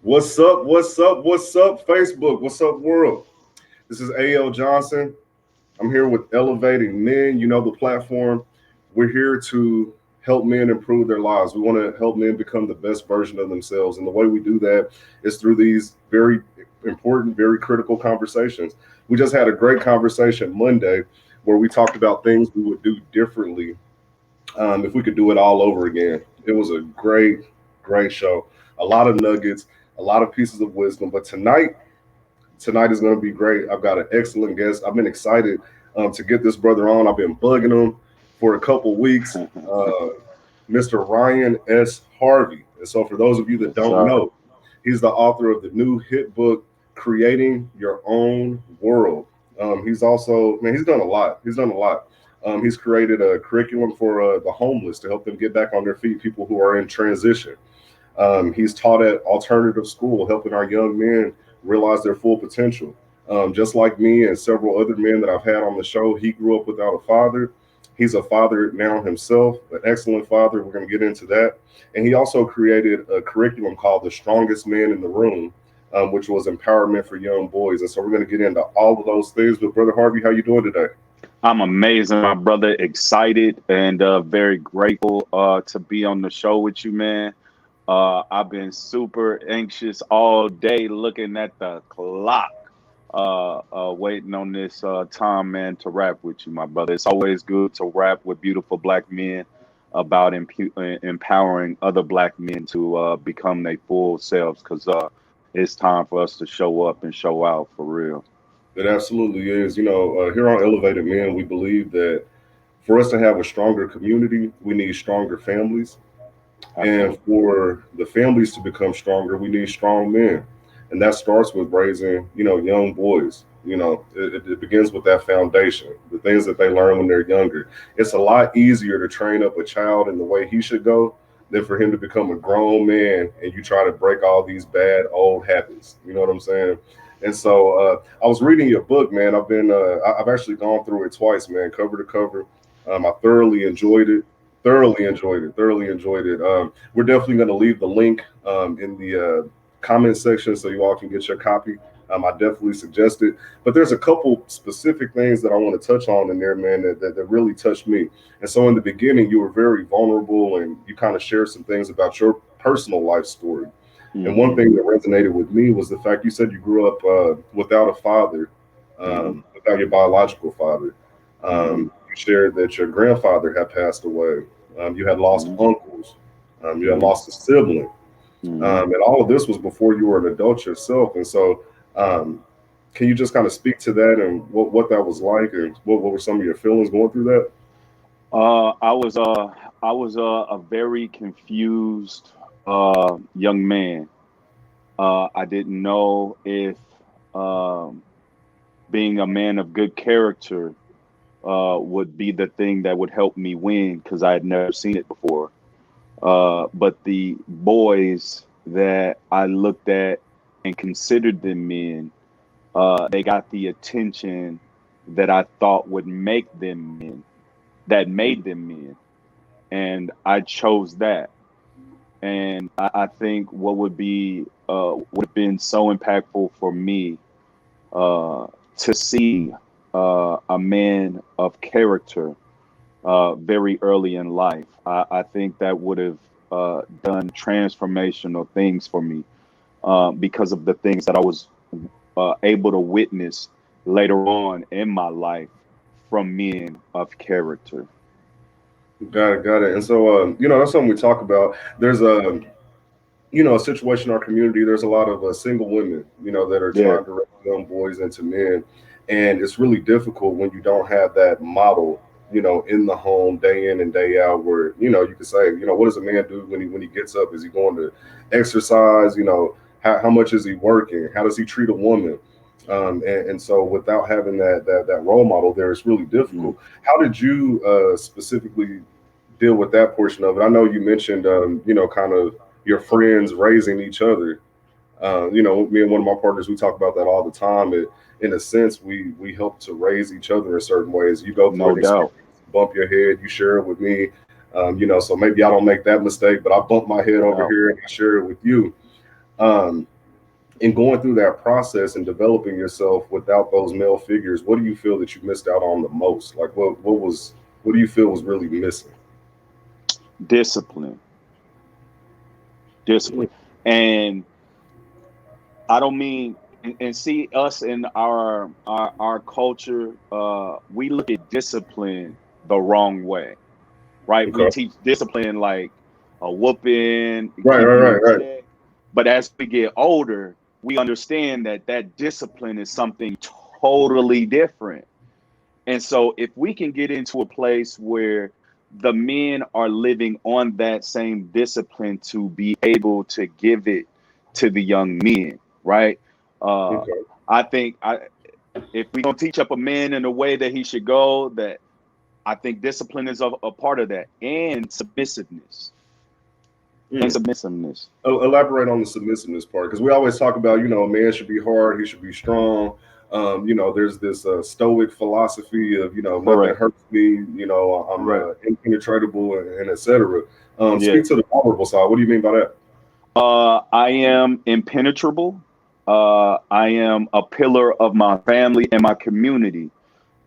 What's up? What's up? What's up, Facebook? What's up, world? This is A.L. Johnson. I'm here with Elevating Men. You know the platform. We're here to help men improve their lives. We want to help men become the best version of themselves. And the way we do that is through these very important, very critical conversations. We just had a great conversation Monday where we talked about things we would do differently if we could do it all over again. It was a great show. A lot of nuggets, a lot of pieces of wisdom. But tonight is going to be great. I've got an excellent guest. I've been excited to get this brother on. I've been bugging him for a couple weeks. Mr. Ryan S. Harvey. And so, for those of you that Yes, don't sir. know, he's the author of the new hit book, Creating Your Own World. He's also, man, he's done a lot. He's done a lot. He's created a curriculum for the homeless to help them get back on their feet, people who are in transition. He's taught at alternative school, helping our young men realize their full potential. Just like me and several other men that I've had on the show, he grew up without a father. He's a father now himself, an excellent father. We're going to get into that. And he also created a curriculum called The Strongest Man in the Room, which was empowerment for young boys. And so we're going to get into all of those things. But Brother Harvey, how you doing today? I'm amazing, my brother. Excited and very grateful to be on the show with you, man. I've been super anxious all day looking at the clock, waiting on this time, man, to rap with you, my brother. It's always good to rap with beautiful black men about empowering other black men to become their full selves because it's time for us to show up and show out for real. It absolutely is. Here on Elevated Men, we believe that for us to have a stronger community, we need stronger families. And Absolutely. for the families to become stronger, we need strong men. And that starts with raising, young boys. It begins with that foundation, the things that they learn when they're younger. It's a lot easier to train up a child in the way he should go than for him to become a grown man and you try to break all these bad old habits. You know what I'm saying? And so I was reading your book, man. I've actually gone through it twice, man, cover to cover. I thoroughly enjoyed it. Thoroughly enjoyed it. Thoroughly enjoyed it. We're definitely going to leave the link in the comment section so you all can get your copy. I definitely suggest it. But there's a couple specific things that I want to touch on in there, man, that really touched me. And so in the beginning, you were very vulnerable and you kind of shared some things about your personal life story. And one Hmm. thing that resonated with me was the fact you said you grew up without a father, Hmm. without your biological father. Hmm. You shared that your grandfather had passed away. You had lost Hmm. uncles. You had Hmm. lost a sibling. Hmm. And all of this was before you were an adult yourself. And so, um, can you just kind of speak to that and what that was like, and what were some of your feelings going through that? Uh, I was uh, I was a very confused young man. I didn't know if um, being a man of good character would be the thing that would help me win because I had never seen it before. But the boys that I looked at and considered them men, they got the attention that I thought would make them men, that made them men. And I chose that. And I think what would have been so impactful for me uh, to see a man of character very early in life. I think that would have done transformational things for me because of the things that I was able to witness later on in my life from men of character. Got it, got it. And so, that's something we talk about. There's a situation in our community. There's a lot of single women, that are Yeah. trying to raise young boys into men, and it's really difficult when you don't have that model, in the home day in and day out. Where you can say, what does a man do when he gets up? Is he going to exercise? How much is he working? How does he treat a woman? And so without having that role model there, it's really Mm. difficult. How did you specifically deal with that portion of it? I know you mentioned, kind of your friends raising each other. Me and one of my partners, we talk about that all the time. In a sense, we help to raise each other in certain ways. You go through No an experience, doubt. bump your head, you share it with me. So maybe I don't make that mistake, but I bump my head No over doubt. here and I share it with you. in going through that process and developing yourself without those male figures, what do you feel that you missed out on the most? Like what do you feel was really missing? Discipline, discipline. And I don't mean, and see us in our culture, we look at discipline the wrong way, right? We Okay. teach discipline like a whooping, Right, keep right, you right, in right. check. But as we get older, we understand that that discipline is something totally different. And so if we can get into a place where the men are living on that same discipline to be able to give it to the young men, right? Uh, Okay. I think if we're gonna teach up a man in the way that he should go, that I think discipline is a part of that, and submissiveness, and Mm. submissiveness. Elaborate on the submissiveness part, because we always talk about, a man should be hard, he should be strong. There's this stoic philosophy of, nothing Correct. hurts me, I'm Correct. impenetrable, and etc. Yeah. Speak to the vulnerable side. What do you mean by that? I am impenetrable. I am a pillar of my family and my community.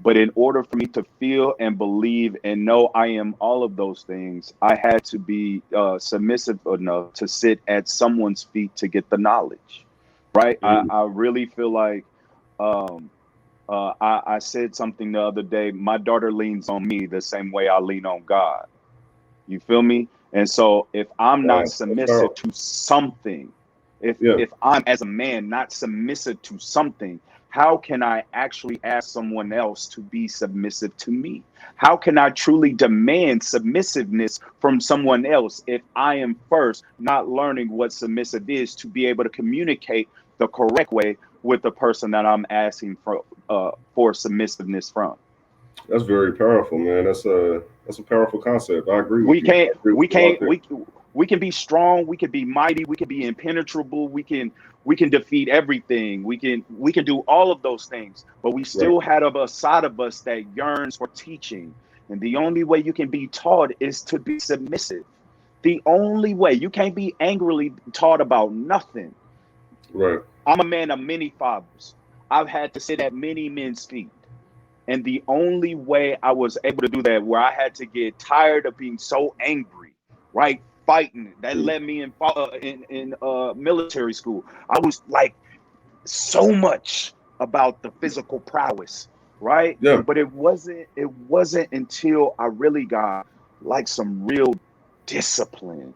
But in order for me to feel and believe and know I am all of those things, I had to be submissive enough to sit at someone's feet to get the knowledge, right? Mm. I really feel like um, I said something the other day. My daughter leans on me the same way I lean on God. You feel me? And so if I'm not Wow, that's submissive powerful. to something, Yeah, if I'm as a man not submissive to something, how can I actually ask someone else to be submissive to me? How can I truly demand submissiveness from someone else if I am first not learning what submissive is to be able to communicate the correct way with the person that I'm asking for submissiveness from? that's very powerful, man. That's a powerful concept. I agree with we you. I can't agree with we you right can't there. we can be strong, we can be mighty, we can be impenetrable, we can defeat everything, we can do all of those things, but we Right, still have a side of us that yearns for teaching. And the only way you can be taught is to be submissive. The only way. You can't be angrily taught about nothing. right. I'm a man of many fathers. I've had to sit at many men's feet. And the only way I was able to do that, where I had to get tired of being so angry, right? Fighting. That Mm. led me in military school. I was like so much about the physical prowess, right? Yeah. But it wasn't until I really got like discipline,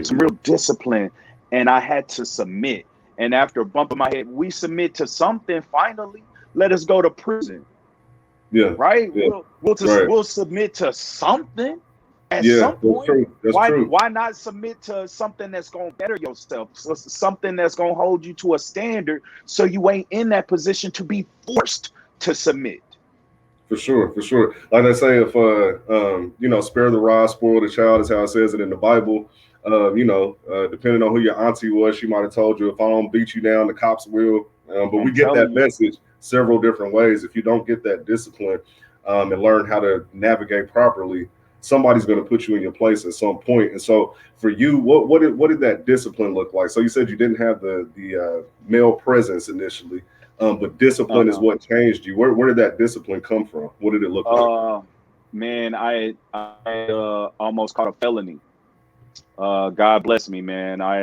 some Hmm. real discipline, and I had to submit. And after bumping my head, we submit to something finally. Let us go to prison, Yeah. right? Yeah. We'll Right. we'll submit to something at Yeah. some That's point. true. That's Why true. why not submit to something that's gonna better yourself, something that's gonna hold you to a standard, so you ain't in that position to be forced to submit. For sure, for sure. Like they say, if spare the rod, spoil the child, is how it says it in the Bible. Depending on who your auntie was, she might have told you, if I don't beat you down, the cops will. But we I'm get telling that you. message several different ways. If you don't get that discipline and learn how to navigate properly, somebody's going to put you in your place at some point. And so, for you, what did that discipline look like? So you said you didn't have the male presence initially. But discipline is Uh-huh. what changed you. Where did that discipline come from? What did it look like? uh Man, I almost caught a felony. God bless me, man. I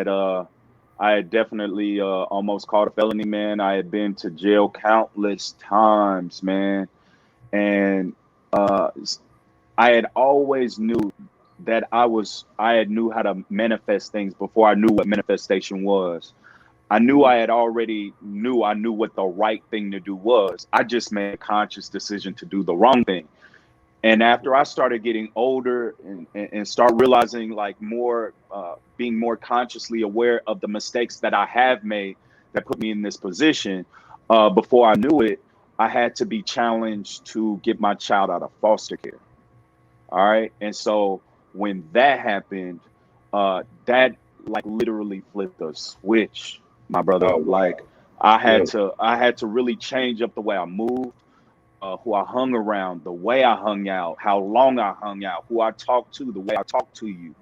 had definitely almost caught a felony, man. I had been to jail countless times, man. And uh I had always knew that I had knew how to manifest things before I knew what manifestation was. I knew I knew what the right thing to do was. I just made a conscious decision to do the wrong thing. And after I started getting older and start realizing like more, being more consciously aware of the mistakes that I have made that put me in this position, before I knew it, I had to be challenged to get my child out of foster care. All right. And so when that happened, that like literally flipped a switch, my brother. Oh Like wow. Yeah. I had to really change up the way I moved, who I hung around, the way I hung out, how long I hung out, who I talked to, the way I talked to you.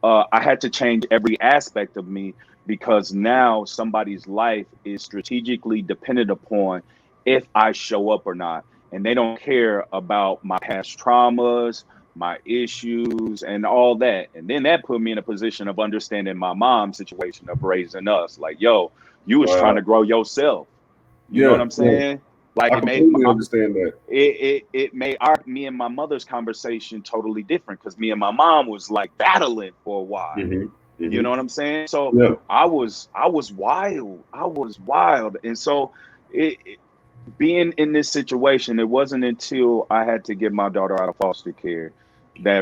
I had to change every aspect of me because now somebody's life is strategically dependent upon if I show up or not. And they don't care about my past traumas, my issues, and all that. And then that put me in a position of understanding my mom's situation of raising us. Like, yo, you was trying to Wow. grow yourself. You know what Yeah, I'm yeah. saying? Like I completely understand that. it made me and my mother's conversation totally different because me and my mom was like battling for a while. Hmm. You Hmm. know what I'm saying? So Yeah. I was wild. I was wild. And so being in this situation, it wasn't until I had to get my daughter out of foster care that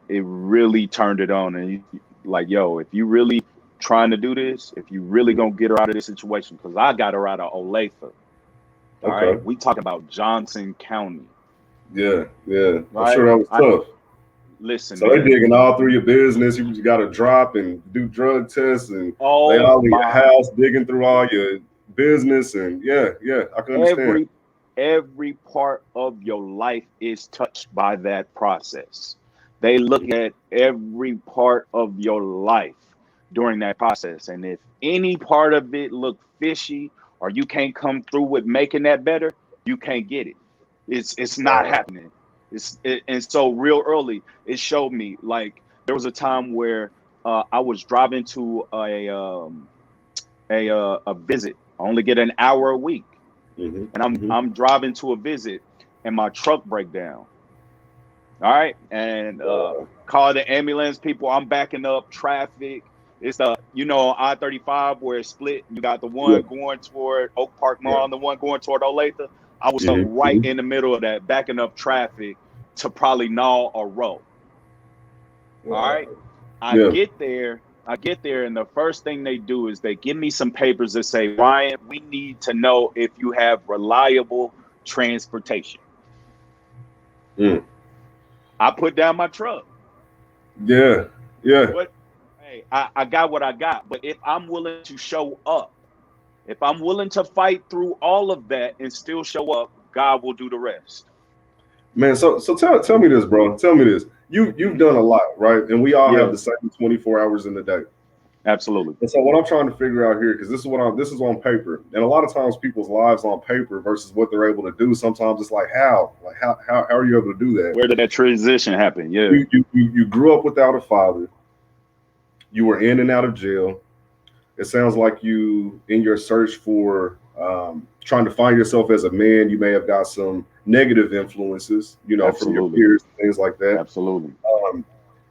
it really turned it on. And like, yo, if you really trying to do this, if you really gonna get her out of this situation, because I got her out of Olathe. All right, Okay. we talking about Johnson County, Yeah, yeah. I'm sure right? that was I tough. listen, So they man. digging all through your business. You got to drop and do drug tests, and they Oh all in your my, house digging through all your business. And yeah, yeah, I can understand. every every part of your life is touched by that process. They look at every part of your life during that process, and if any part of it look fishy or you can't come through with making that better, you can't get it. It's not Wow. happening. And so real early, it showed me like there was a time where I was driving to a visit. I only get an hour a week, Hmm. and Hmm. I'm driving to a visit, and my truck break down. All right, and Wow. call the ambulance people. I'm backing up traffic. It's the I-35 where it's split. You got the Yeah. one going toward Oak Park Mall Yeah. and the one going toward Olathe. I was stuck Hmm. right Hmm. in the middle of that, backing up traffic to probably gnaw a row. All right. Wow. I Yeah. get there. I get there, and the first thing they do is they give me some papers that say, Ryan, we need to know if you have reliable transportation. Mm. I put down my truck. Yeah. Yeah. What? Hey, I got what I got. But if I'm willing to show up, if I'm willing to fight through all of that and still show up, God will do the rest. Man, so tell me this, bro. Tell me this. You've Hmm. done a lot, right? And we all have Yeah, the same 24 hours in the day. absolutely. And so what I'm trying to figure out here, because this is on paper, and a lot of times people's lives on paper versus what they're able to do. Sometimes it's like how are you able to do that? Where did that transition happen? Yeah, You grew up without a father. You were in and out of jail. It sounds like you in your search for trying to find yourself as a man. You may have got some negative influences, from your absolutely. peers, things like that. Absolutely. Um,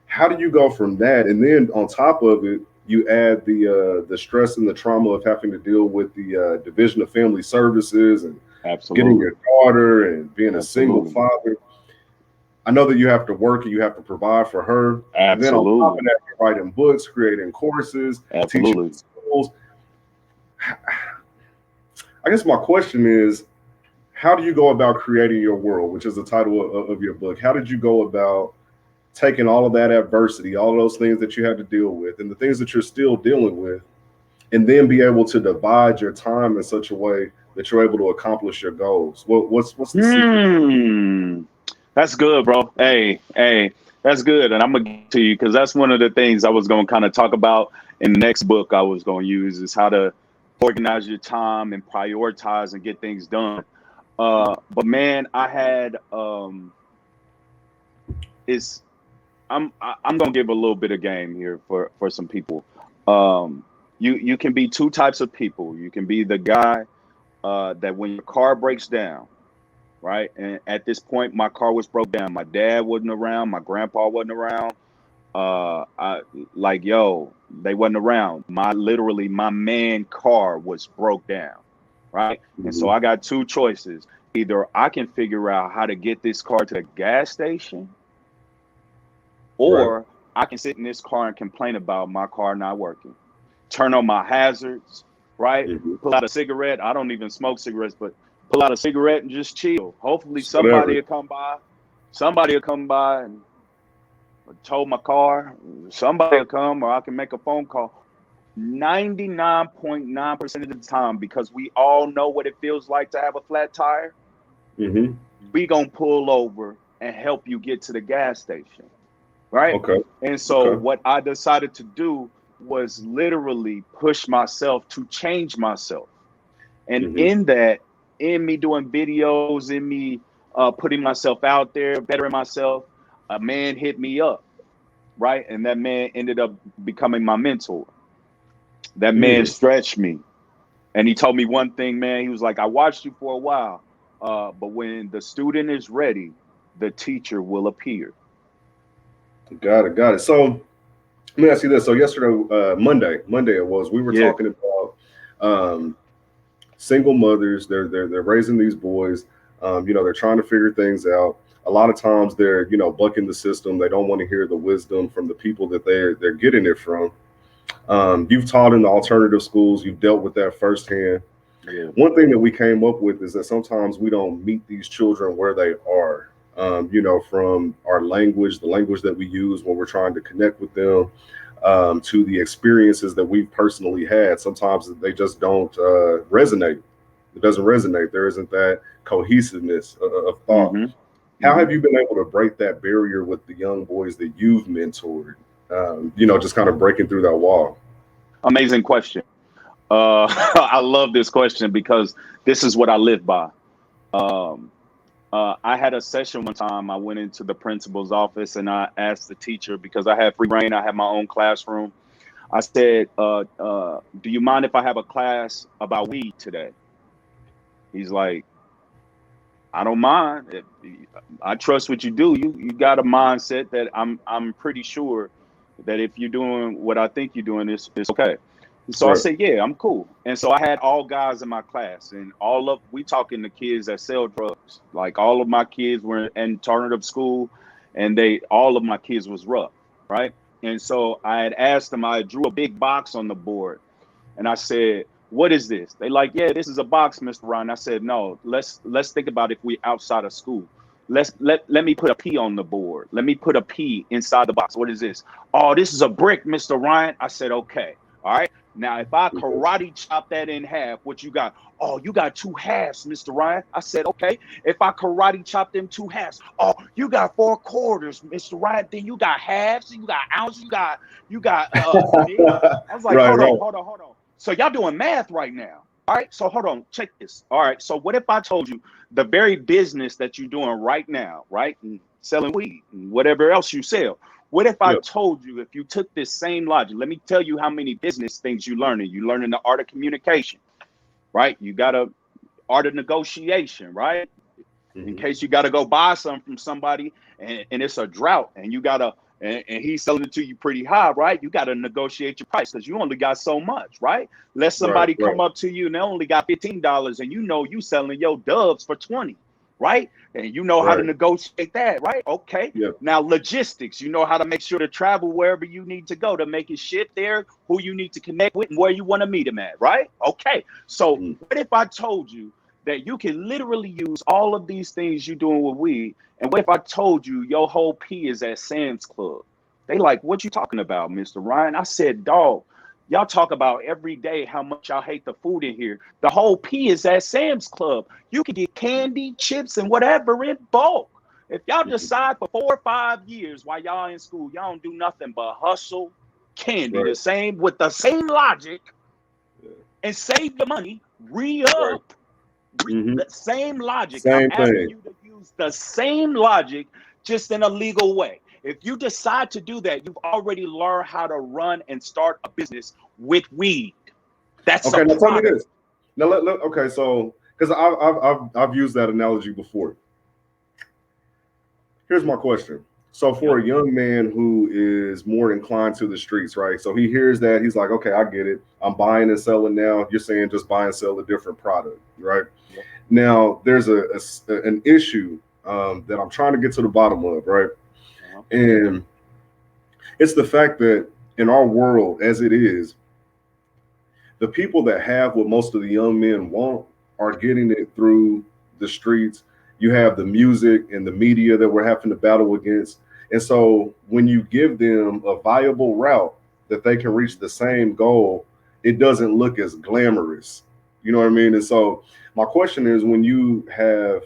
how do you go from that, and then on top of it, you add the stress and the trauma of having to deal with the division of family services and getting Absolutely. your daughter and being a single Absolutely. father. I know that you have to work and you have to provide for her, and then on top of Absolutely. that, you're writing books, creating courses, teaching Absolutely. schools. I guess my question is, how do you go about creating your world, which is the title of your book? How did you go about taking all of that adversity, all of those things that you had to deal with, and the things that you're still dealing with, and then be able to divide your time in such a way that you're able to accomplish your goals? What's the secret? Hmm. That's good, bro. Hey, that's good. And I'm gonna get to you because that's one of the things I was gonna kind of talk about in the next book I was gonna use is how to organize your time and prioritize and get things done. But man, I had is I'm gonna give a little bit of game here for some people. Um, you can be two types of people. You can be the guy that when your car breaks down, right? And at this point, my car was broke down. My dad wasn't around. My grandpa wasn't around. I like yo, they wasn't around. My man car was broke down, right? And so Mhm. I got two choices. Either I can figure out how to get this car to the gas station, Right. or I can sit in this car and complain about my car not working. Turn on my hazards, right? Hmm. Pull out a cigarette. I don't even smoke cigarettes, but pull out a cigarette and just chill. Hopefully Just whatever. somebody will come by. Somebody will come by and tow my car. Somebody will come or I can make a phone call. 99.9% of the time, because we all know what it feels like to have a flat tire, Hmm. we gonna pull over and help you get to the gas station, right? Okay. And so Okay. what I decided to do was literally push myself to change myself. And Hmm. in that, in me doing videos, in me putting myself out there, bettering myself, a man hit me up, right? And that man ended up becoming my mentor. That man Mm. stretched me. And he told me one thing, man. He was like, I watched you for a while, but when the student is ready, the teacher will appear. Got it, got it. So let me ask you this. So yesterday, Monday it was. We were Yeah. talking about single mothers. They're raising these boys. They're trying to figure things out. A lot of times they're bucking the system. They don't want to hear the wisdom from the people that they're getting it from. You've taught in the alternative schools. You've dealt with that firsthand. Yeah. One thing that we came up with is that sometimes we don't meet these children where they are. From our language, the language that we use when we're trying to connect with them, to the experiences that we've personally had. Sometimes they just don't resonate. It doesn't resonate. There isn't that cohesiveness of thought. Hmm. How Hmm. have you been able to break that barrier with the young boys that you've mentored? Just kind of breaking through that wall. Amazing question. I love this question because this is what I live by. Um, I had a session one time. I went into the principal's office and I asked the teacher because I had free reign. I had my own classroom. I said, "Do you mind if I have a class about weed today?" He's like, "I don't mind. I trust what you do. You got a mindset that I'm pretty sure that if you're doing what I think you're doing, it's okay." So I Right. said, "Yeah, I'm cool." And so I had all guys in my class, and we talking to kids that sell drugs. Like all of my kids were in alternative school, and all of my kids was rough, right? And so I had asked them. I drew a big box on the board, and I said, "What is this?" They like, "Yeah, this is a box, Mr. Ryan." I said, "No, let's think about if we outside of school. Let me put a P on the board. Let me put a P inside the box. What is this? Oh, this is a brick, Mr. Ryan." I said, "Okay. All right. Now, if I Okay. karate chop that in half, what you got? Oh, you got two halves, Mr. Ryan." I said, "Okay. If I karate chop them two halves, oh, you got four quarters, Mr. Ryan. Then you got halves, you got ounces, you got this." I was like, Right. hold on, Right. hold on, hold on. So y'all doing math right now. All right. So hold on, check this. All right. So what if I told you the very business that you're doing right now, right? And selling weed and whatever else you sell. What if I Yeah. told you if you took this same logic? Let me tell you how many business things you learning. You learning the art of communication, right? You got a art of negotiation, right? In Hmm. case you got to go buy something from somebody and it's a drought and you got to and he's selling it to you pretty high, right? You got to negotiate your price because you only got so much, right? Let Right. somebody Right. come up to you and they only got $15 and you know you selling your doves for 20, right? And you know how to Right. negotiate that, right? Okay. Yeah. Now logistics, you know how to make sure to travel wherever you need to go to make it ship there, who you need to connect with and where you want to meet them at, right? Okay. So Mm. what if I told you that you can literally use all of these things you're doing with weed. And what if I told you your whole P is at Sam's Club? They like, "What you talking about, Mr. Ryan?" I said, "Dog, y'all talk about every day how much y'all hate the food in here. The whole P is at Sam's Club. You can get candy, chips, and whatever in bulk. If y'all Mhm. decide for 4 or 5 years while y'all in school, y'all don't do nothing but hustle candy the Right. same with the same logic Yeah. and save your money, Right. re-up Hmm. the same logic. I'm Same asking thing. you to use the same logic, just in a legal way. If you decide to do that, you've already learned how to run and start a business with weed. That's a Okay. Now tell me product. this. Now okay. So because I've used that analogy before. Here's my question. So for Yep. a young man who is more inclined to the streets, right? So he hears that he's like, okay, I get it. I'm buying and selling now. You're saying just buy and sell a different product, right? Yep. Now there's an issue that I'm trying to get to the bottom of, right? Uh-huh. And it's the fact that in our world, as it is, the people that have what most of the young men want are getting it through the streets. You have the music and the media that we're having to battle against. And so when you give them a viable route that they can reach the same goal, it doesn't look as glamorous. You know what I mean? And so my question is, when you have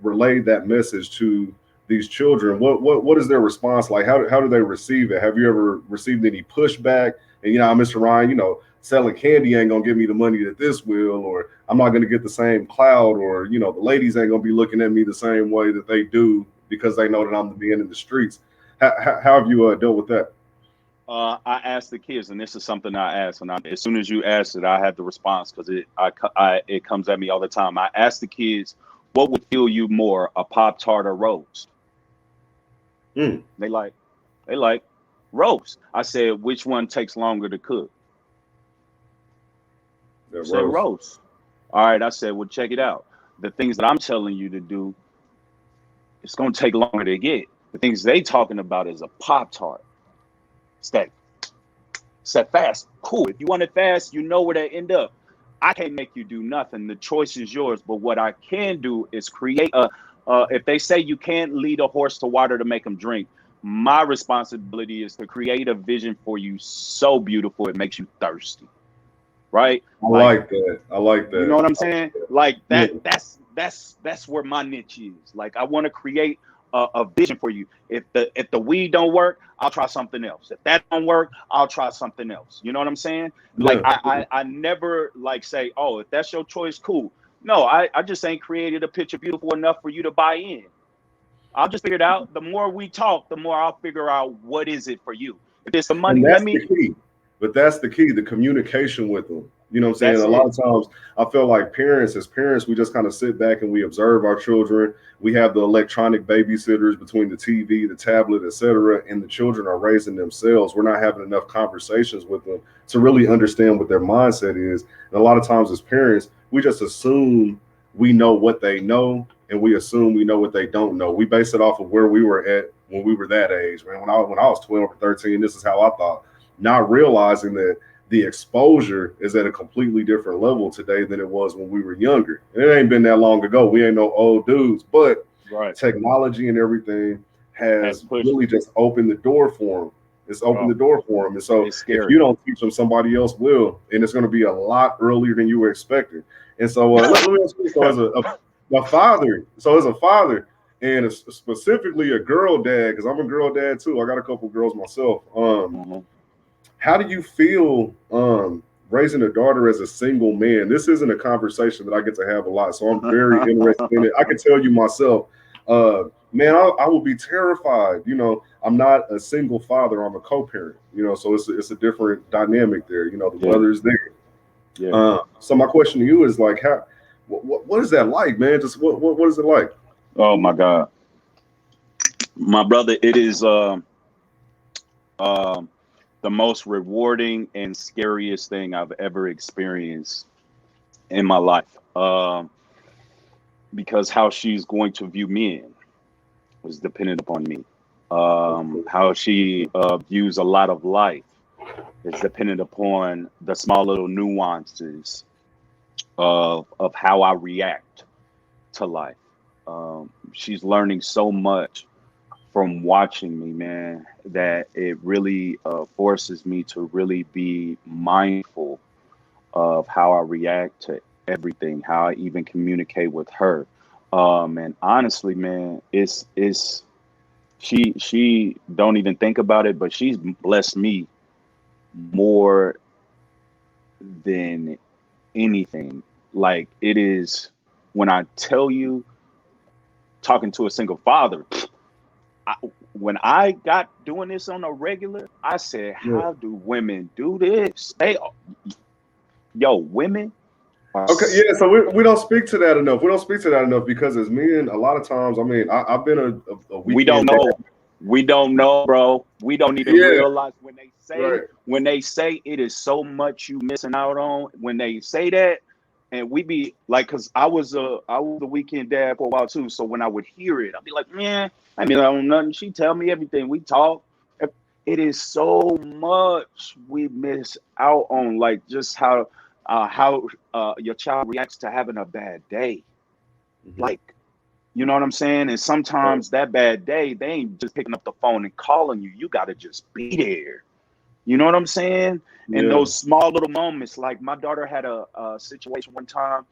relayed that message to these children, what is their response like? How do they receive it? Have you ever received any pushback? And Mr. Ryan, selling candy ain't gonna give me the money that this will, or I'm not gonna get the same clout, or the ladies ain't gonna be looking at me the same way that they do because they know that I'm the man in the streets. How have you dealt with that? I asked the kids, and this is something I asked, and as soon as you asked it, I had the response because it comes at me all the time. I asked the kids, what would fill you more, a Pop-Tart or roast? Mm. They like roast. I said, which one takes longer to cook? That Said roast. roast. All right, I said, well, check it out. The things that I'm telling you to do, it's gonna take longer to get. The things they talking about is a Pop-Tart. It's that fast. Cool. If you want it fast, you know where to end up. I can't make you do nothing. The choice is yours. But what I can do is create if they say you can't lead a horse to water to make him drink, my responsibility is to create a vision for you so beautiful it makes you thirsty. Right? I like that. I like that. You know what I'm saying? Like that. Yeah. That's where my niche is. Like I want to create a vision for you. If the weed don't work, I'll try something else. If that don't work, I'll try something else. You know what I'm saying? Like Yeah. I never like say, oh, if that's your choice, cool. No, I just ain't created a picture beautiful enough for you to buy in. I'll just figure it out. The more we talk, the more I'll figure out what is it for you. If it's the money, And let that's me. the key. But that's the key, the communication with them. You know what I'm saying? That's A lot it. of times I feel like as parents, we just kind of sit back and we observe our children. We have the electronic babysitters between the TV, the tablet, etc., and the children are raising themselves. We're not having enough conversations with them to really understand what their mindset is. And a lot of times as parents, we just assume we know what they know, and we assume we know what they don't know. We base it off of where we were at when we were that age. Man, when I was 12 or 13, this is how I thought, not realizing that the exposure is at a completely different level today than it was when we were younger. And it ain't been that long ago. We ain't no old dudes, but Right. technology and everything Has has pushed. really just opened the door for them. It's opened Oh, the door for them. And so it's if scary. you don't teach them, somebody else will. And it's going to be a lot earlier than you were expecting. And so let me ask you, so as a father, and specifically a girl dad, because I'm a girl dad too. I got a couple girls myself. Mhm. How do you feel raising a daughter as a single man? This isn't a conversation that I get to have a lot, so I'm very interested in it. I can tell you myself, man, I will be terrified. I'm not a single father. I'm a co-parent. So it's a different dynamic there. The Yeah. brother's there. Yeah. So my question to you is like, what is that like, man? Just what is it like? Oh my God, my brother, it is the most rewarding and scariest thing I've ever experienced in my life. Because how she's going to view men was dependent upon me. How she views a lot of life is dependent upon the small little nuances of how I react to life. She's learning so much from watching me, man, that it really forces me to really be mindful of how I react to everything, how I even communicate with her. And honestly, man, it's she don't even think about it, but she's blessed me more than anything. Like it is when I tell you, talking to a single father, I, when I got doing this on a regular, I said, Yeah. how do women do this? Women are. Okay, yeah. So we don't speak to that enough. We don't speak to that enough because as men, a lot of times, I mean, I've been a We don't weekend dad. know. We don't know, bro. We don't even Yeah, realize right. when they say it is so much you missing out on. When they say that, and we be like, because I was a weekend dad for a while too. So when I would hear it, I'd be like, man, I mean, I don't know nothing. She tell me everything. We talk. It is so much we miss out on, like just how your child reacts to having a bad day. Mhm. Like, you know what I'm saying? And Right. sometimes that bad day, they ain't just picking up the phone and calling you. You got to just be there. You know what I'm saying? And Yeah. those small little moments, like my daughter had a situation one time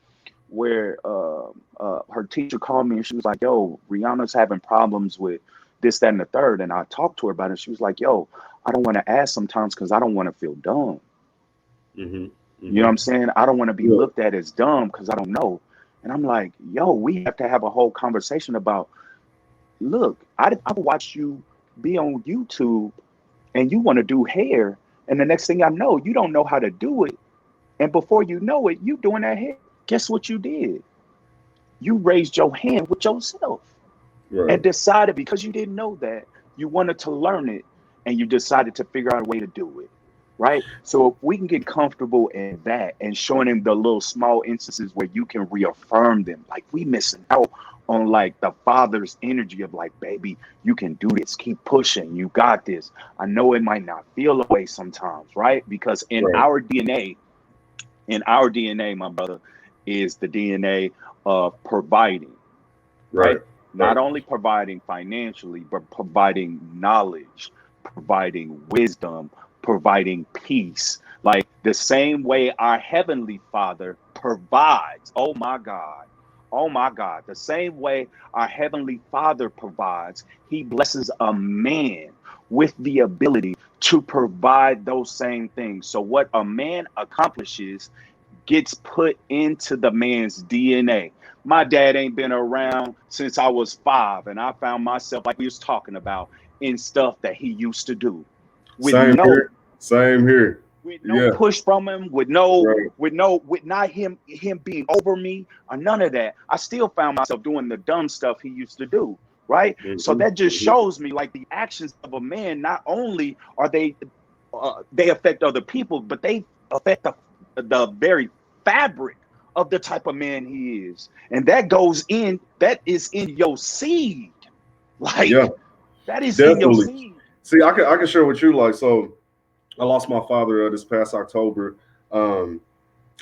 where her teacher called me and she was like, "Yo, Rihanna's having problems with this, that, and the third." And I talked to her about it. She was like, "Yo, I don't want to ask sometimes because I don't want to feel dumb. Mm-hmm. You know Mm-hmm. what I'm saying? I don't want to be Yeah. looked at as dumb because I don't know." And I'm like, "Yo, we have to have a whole conversation about, look, I've watched you be on YouTube and you want to do hair, and the next thing I know, you don't know how to do it. And before you know it, you doing that hair. Guess what you did? You raised your hand with yourself and Right. decided because you didn't know that, you wanted to learn it and you decided to figure out a way to do it." Right. So if we can get comfortable in that and showing them the little small instances where you can reaffirm them, like we missing out on like the father's energy of like, baby, you can do this, keep pushing, you got this. I know it might not feel a way sometimes, right? Because Right. in our DNA, my brother, is the DNA of providing, Right. right? Right. Not only providing financially, but providing knowledge, providing wisdom, providing peace. Like the same way our Heavenly Father provides. Oh my God. Oh my God. The same way our Heavenly Father provides, He blesses a man with the ability to provide those same things. So, what a man accomplishes gets put into the man's DNA. My dad ain't been around since I was 5, and I found myself, like we was talking about, in stuff that he used to do with Same no here. Same here. Yeah. push from him, Right. with not him being over me or none of that. I still found myself doing the dumb stuff he used to do. Right. So Mm-hmm. that just Mm-hmm. shows me like the actions of a man, not only are they affect other people, but they affect the very fabric of the type of man he is. And that is in your seed. Yeah. Like that is in your Definitely. seed. See, I can share with you like so. I lost my father this past October. Um,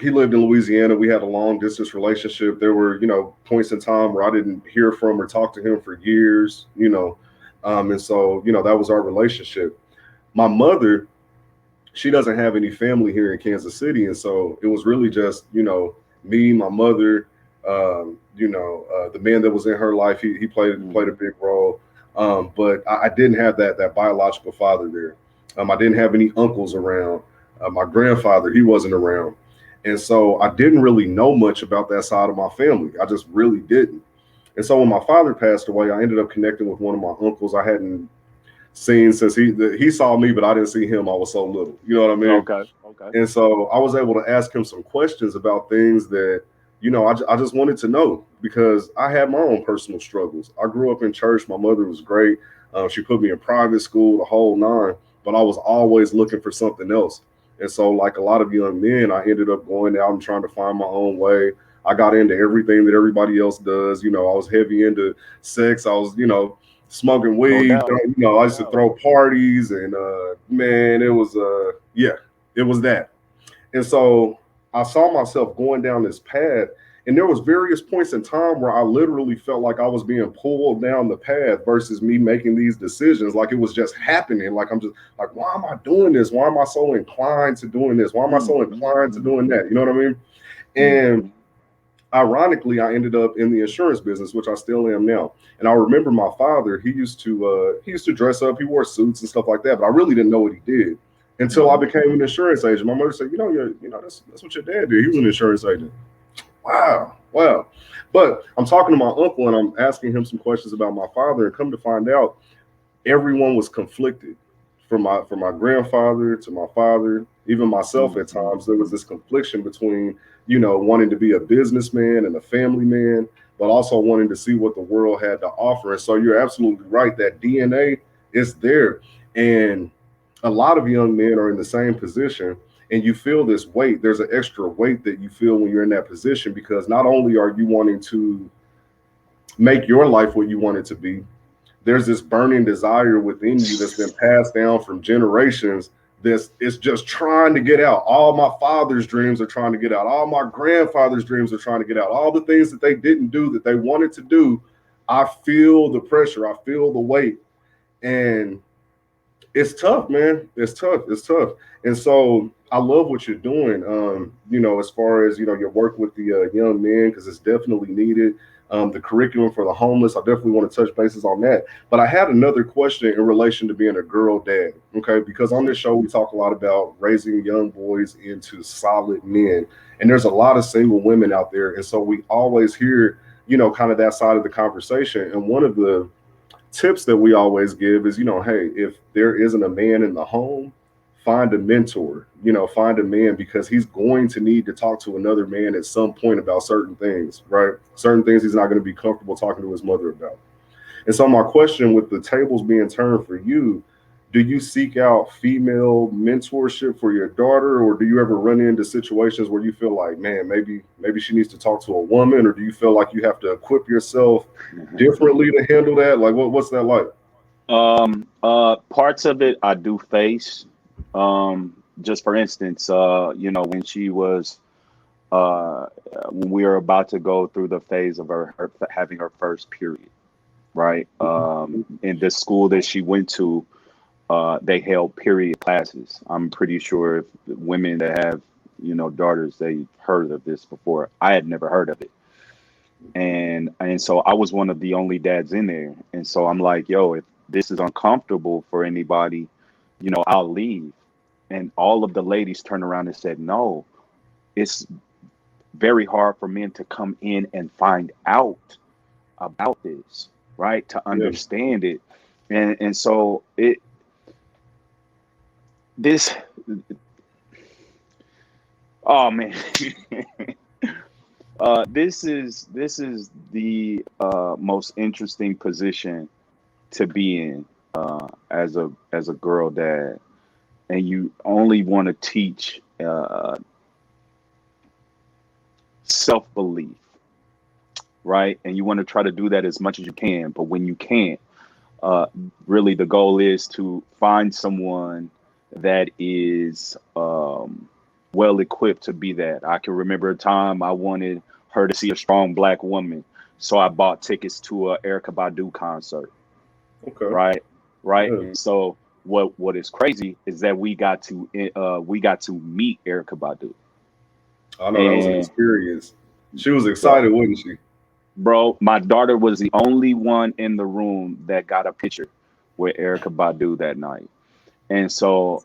he lived in Louisiana. We had a long distance relationship. There were, points in time where I didn't hear from or talk to him for years, and so, that was our relationship. My mother, she doesn't have any family here in Kansas City. And so it was really just, me, my mother, the man that was in her life, he played a Mhm. big role. But I didn't have that biological father there. I didn't have any uncles around. My grandfather, he wasn't around. And so I didn't really know much about that side of my family. I just really didn't. And so when my father passed away, I ended up connecting with one of my uncles I hadn't seen since he saw me, but I didn't see him. I was so little. You know what I mean? Okay. Okay. And so I was able to ask him some questions about things that, I just wanted to know because I had my own personal struggles. I grew up in church. My mother was great. She put me in private school, the whole nine, but I was always looking for something else. And so, like a lot of young men, I ended up going out and trying to find my own way. I got into everything that everybody else does. I was heavy into sex. I was, smoking No weed. doubt. I No used to doubt. throw parties, and man, it was yeah, it was that. And so I saw myself going down this path, and there was various points in time where I literally felt like I was being pulled down the path versus me making these decisions. Like it was just happening. Like I'm just like, why am I doing this? Why am I so inclined to doing this? Why am I so inclined to doing that? You know what I mean? And Mm-hmm. ironically, I ended up in the insurance business, which I still am now. And I remember my father; he used to dress up. He wore suits and stuff like that. But I really didn't know what he did until I Mm-hmm. became an insurance agent. My mother said, that's what your dad did. He was an insurance agent. Wow, wow. But I'm talking to my uncle and I'm asking him some questions about my father, and come to find out, everyone was conflicted from my grandfather to my father, even myself at Mm-hmm. times. There was this confliction between, wanting to be a businessman and a family man, but also wanting to see what the world had to offer. And so you're absolutely right. That DNA is there. And a lot of young men are in the same position, and you feel this weight. There's an extra weight that you feel when you're in that position because not only are you wanting to make your life what you want it to be, there's this burning desire within you that's been passed down from generations. This is just trying to get out. All my father's dreams are trying to get out. All my grandfather's dreams are trying to get out. All the things that they didn't do that they wanted to do, I feel the pressure. I feel the weight. And It's tough, man. It's tough. It's tough. And so I love what you're doing. As far as your work with the young men, because it's definitely needed. The curriculum for the homeless, I definitely want to touch bases on that. But I had another question in relation to being a girl dad. Okay, because on this show we talk a lot about raising young boys into solid men, and there's a lot of single women out there, and so we always hear kind of that side of the conversation. And one of the tips that we always give is, hey, if there isn't a man in the home, find a mentor, find a man, because he's going to need to talk to another man at some point about certain things, right? Certain things he's not going to be comfortable talking to his mother about. And so, my question, with the tables being turned for you, do you seek out female mentorship for your daughter, or do you ever run into situations where you feel like, man, maybe she needs to talk to a woman, or do you feel like you have to equip yourself differently to handle that? Like, what's that like? Parts of it I do face. Just for instance, when she was when we were about to go through the phase of her having her first period, right? In the school that she went to, they held period classes. I'm pretty sure if women that have, daughters, they heard of this before. I had never heard of it. And so I was one of the only dads in there. And so I'm like, yo, if this is uncomfortable for anybody, I'll leave. And all of the ladies turned around and said, no, it's very hard for men to come in and find out about this, right? To Yeah. understand it. And so this, oh man. This is the most interesting position to be in as a girl dad, and you only want to teach self belief, right? And you want to try to do that as much as you can, but when you can't, uh, really the goal is to find someone that is well equipped to be that. I can remember a time I wanted her to see a strong black woman, so I bought tickets to a Erica Badu concert. Okay. Right, right. Yeah. And so what is crazy is that we got to meet Erica Badu, I know that was an and experience. She was bro, excited, wasn't she? bro, my daughter was the only one in the room that got a picture with Erica Badu that night. And so,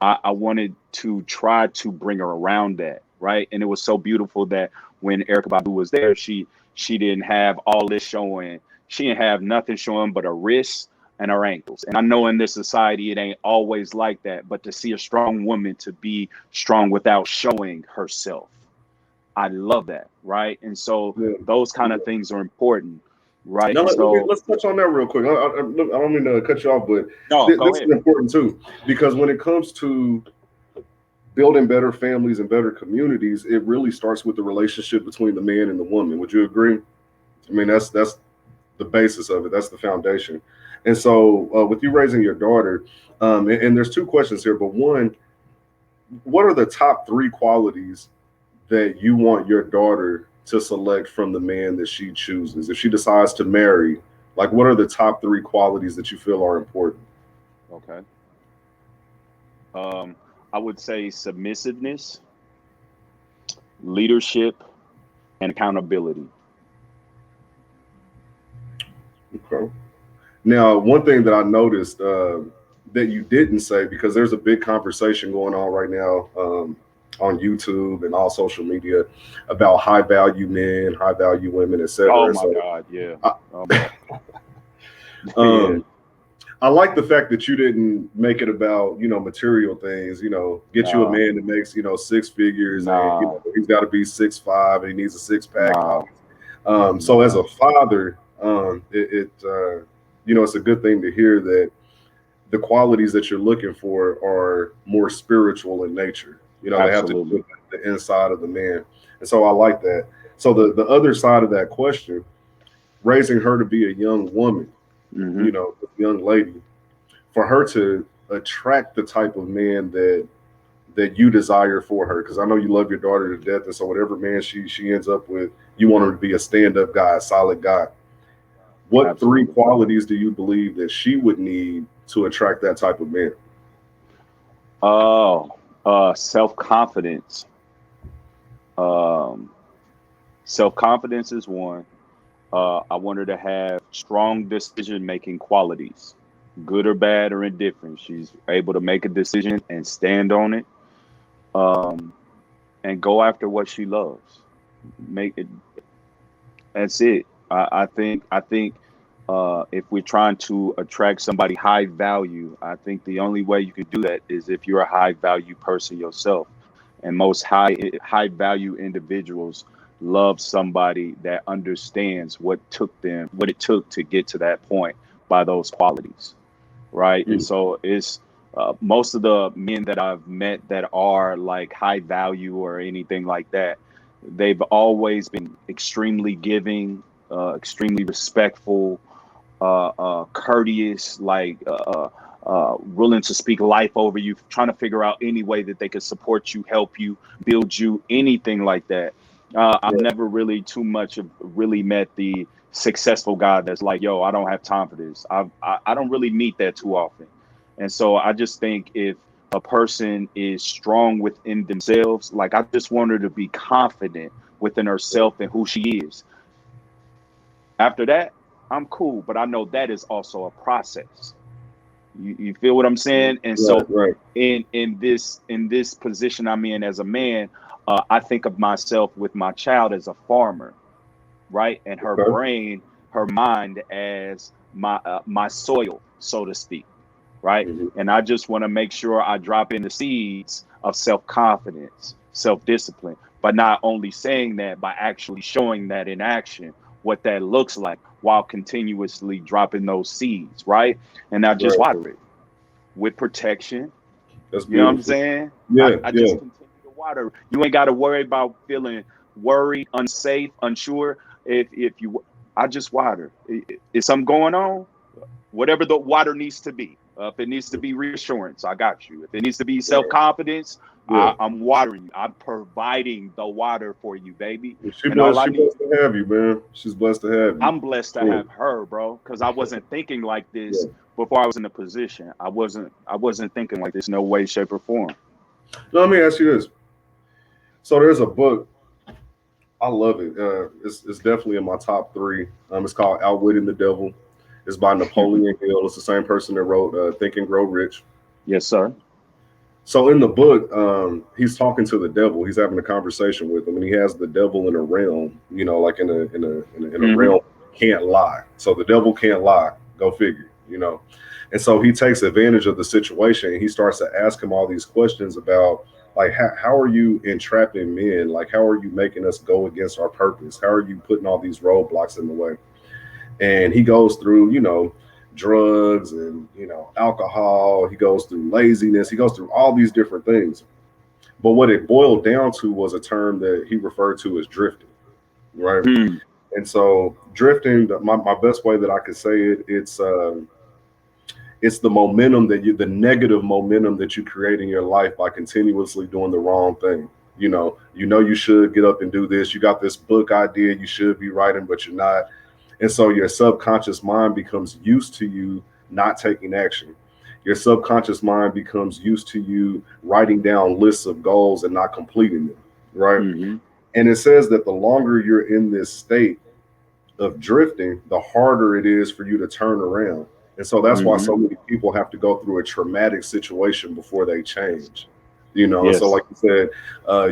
I wanted to try to bring her around that, right? And it was so beautiful that when Erica Badu was there, she didn't have all this showing. She didn't have nothing showing but her wrists and her ankles. And I know in this society it ain't always like that, but to see a strong woman to be strong without showing herself, I love that, right? And so Yeah. those kind Yeah. of things are important, right? Now And so let's touch on that real quick. I don't mean to cut you off, but no, go this is ahead. important too, because when it comes to building better families and better communities, it really starts with the relationship between the man and the woman. Would you agree? I mean, that's the basis of it. That's the foundation. And so, with you raising your daughter, and there's two questions here, but one, what are the top three qualities that you want your daughter to select from the man that she chooses? If she decides to marry, like, what are the top three qualities that you feel are important? Okay. Um, I would say submissiveness, leadership, and accountability. Okay. Now, one thing that I noticed that you didn't say, because there's a big conversation going on right now on YouTube and all social media about high value men, high value women, Oh etc. my So, God, yeah. I, Um, yeah. um, I like the fact that you didn't make it about material things. Get you a Nah, man that makes six figures, and nah, he's got to be 6'5" and he needs a six pack and nah, all. So as nah. a father, it's a good thing to hear that the qualities that you're looking for are more spiritual in nature. They have to do Absolutely. with the inside of the man, and so I like that. So the other side of that question, raising her to be a young woman, Hmm. a young lady, for her to attract the type of man that you desire for her, because I know you love your daughter to death, and so whatever man she ends up with, you want her to be a stand up guy, a solid guy. What three Absolutely. qualities do you believe that she would need to attract that type of man? Oh, self-confidence. Um, Self-confidence is one. I want her to have strong decision-making qualities, good or bad or indifferent. She's able to make a decision and stand on it, um, and go after what she loves. Make it. That's it. I think if we're trying to attract somebody high value, I think the only way you could do that is if you're a high value person yourself. And most high value individuals love somebody that understands what it took to get to that point by those qualities, right? And Mm. so it's most of the men that I've met that are like high value or anything like that, they've always been extremely giving, extremely respectful, courteous, like willing to speak life over you, trying to figure out any way that they could support you, help you, build you, anything like that. I've Right. never really too much of really met the successful guy that's like, yo, I don't have time for this. I don't really meet that too often. And so I just think if a person is strong within themselves, like I just want her to be confident within herself and who she is. After that, I'm cool, but I know that is also a process. You feel what I'm saying? And Right. so Right. in this position I'm in as a man, I think of myself with my child as a farmer, right? And her Okay. brain, her mind as my soil, so to speak, right? Hmm. And I just want to make sure I drop in the seeds of self confidence, self discipline, but not only saying that, by actually showing that in action, what that looks like while continuously dropping those seeds, right? And not just Right. water it with protection. That's You know what I'm beautiful. saying? Yeah. I Yeah. just continue to water. You ain't got to worry about feeling worried, unsafe, unsure. If you, I just water. Is something going on? Whatever the water needs to be. If it needs to be reassurance, I got you. If it needs to be self Right. confidence, Yeah. I'm watering you. I'm providing the water for you, baby. Well, she And all blessed. I She need, blessed to have you, man. She's blessed to have you. I'm blessed to Cool. have her, bro, because I wasn't thinking like Yeah. this before I was in the position. I wasn't thinking like this, no way, shape, or form. Now, let me ask you this. So there's a book. I love it. It's definitely in my top three. It's called Outwitting the Devil. It's by Napoleon Hill. It's the same person that wrote Think and Grow Rich. Yes, sir. So in the book, he's talking to the devil. He's having a conversation with him, and he has the devil in a realm. You know, like in a Hmm. realm can't lie. So the devil can't lie. Go figure. You know, and so he takes advantage of the situation. And he starts to ask him all these questions about like how are you entrapping men? Like how are you making us go against our purpose? How are you putting all these roadblocks in the way? And he goes through drugs and alcohol. He goes through laziness. He goes through all these different things. But what it boiled down to was a term that he referred to as drifting, right? Hmm. And so drifting, my best way that I could say it, it's the momentum the negative momentum that you create in your life by continuously doing the wrong thing. You should get up and do this. You got this book idea you should be writing, but you're not. And so your subconscious mind becomes used to you not taking action. Your subconscious mind becomes used to you writing down lists of goals and not completing them, right? Hmm. And it says that the longer you're in this state of drifting, the harder it is for you to turn around. And so that's why Hmm. so many people have to go through a traumatic situation before they change. And so Yes. like you said,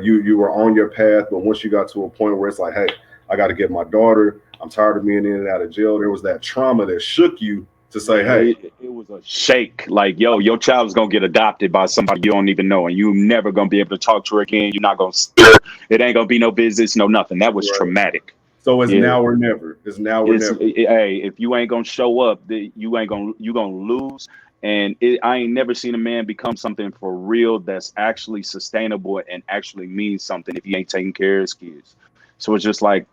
you were on your path, but once you got to a point where it's like, hey, I got to get my daughter. I'm tired of being in and out of jail. There was that trauma that shook you to say, Man, hey, it was a shake. Like, yo, your child's gonna get adopted by somebody you don't even know, and you never gonna be able to talk to her again. You're not gonna see her. It ain't gonna be no visits, no nothing. That was right. traumatic. So it's Yeah. now or never. It's now or never. Hey, if you ain't gonna show up, you gonna lose. And I ain't never seen a man become something for real that's actually sustainable and actually means something if he ain't taking care of his kids. So it's just like,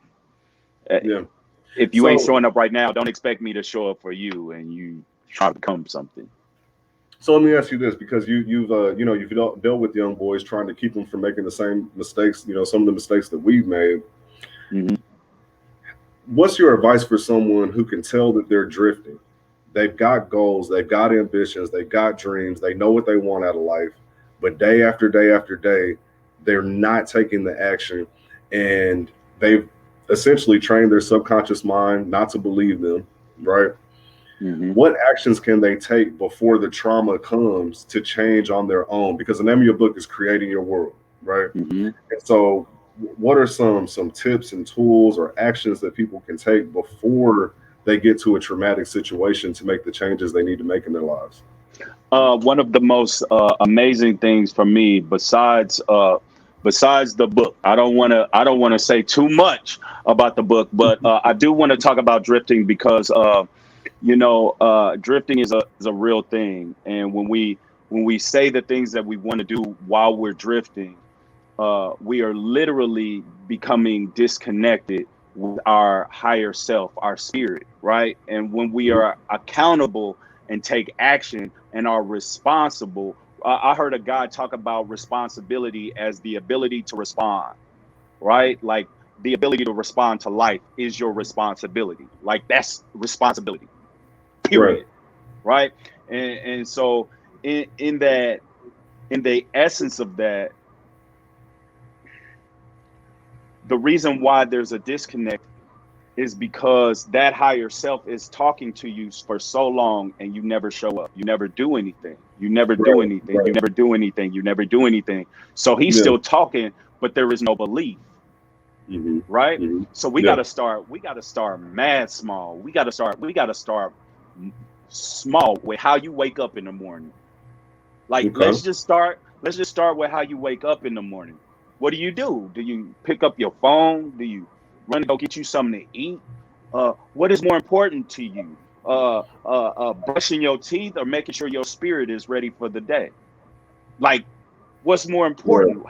uh, Yeah. if you ain't So showing up right now, don't expect me to show up for you and you try to become something. So let me ask you this, because you've dealt with young boys trying to keep them from making the same mistakes, some of the mistakes that we've made. Hmm. What's your advice for someone who can tell that they're drifting, They've got goals, they've got ambitions, they've got dreams, they know what they want out of life, but day after day after day, they're not taking the action, and they've essentially trained their subconscious mind not to believe them, right? Hmm. What actions can they take before the trauma comes to change on their own? Because the name of your book is Creating Your World, right? Hmm. And so, what are some tips and tools or actions that people can take before they get to a traumatic situation to make the changes they need to make in their lives? One of the most amazing things for me, besides the book, I don't want to say too much about the book, but I do want to talk about drifting because drifting is a real thing, and when we say the things that we want to do while we're drifting, we are literally becoming disconnected with our higher self, our spirit, right? And when we Mhm. are accountable and take action and are responsible, I heard a guy talk about responsibility as the ability to respond, right? Like the ability to respond to life is your responsibility. Like that's responsibility, Right. period, right? And so in that, in the essence of that, the reason why there's a disconnect is because that higher self is talking to you for so long and you never show up. You never do anything. You never do Right. anything. You Right. never do anything. You never do anything. So he's Yeah. still talking, but there is no belief, Hmm. right? Hmm. So Yeah. we got to start mad small. We got to start small with how you wake up in the morning. Like Okay. let's just start with how you wake up in the morning. What do you do? Do you pick up your phone? Do you run to go get you something to eat? What is more important to you? Brushing your teeth or making sure your spirit is ready for the day? Like, what's more Right. important?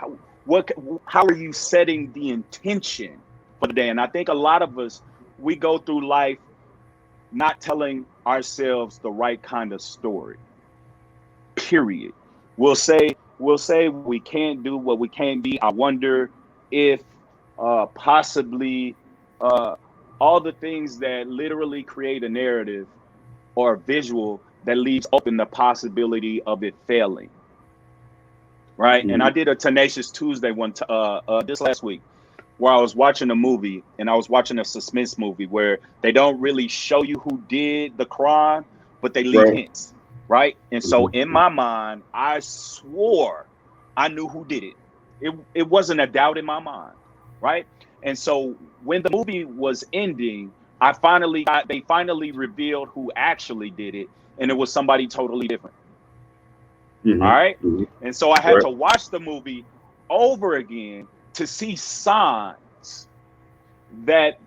What how are you setting the intention for the day? And I think a lot of us, we go through life not telling ourselves the right kind of story, period. We'll say we can't do what we can't be. I wonder if possibly uh all the things that literally create a narrative or a visual that leaves open the possibility of it failing, right? And I Hmm. did a Tenacious Tuesday this last week where I was watching a movie, and I was watching a suspense movie where they don't really show you who did the crime, but they leave Right. hints, right? And so in Hmm. my mind, I swore I knew who did it. It wasn't a doubt in my mind, right? And so when the movie was ending, they finally revealed who actually did it, and it was somebody totally different. All Hmm. right. Hmm. And so I had Right. to watch the movie over again to see signs that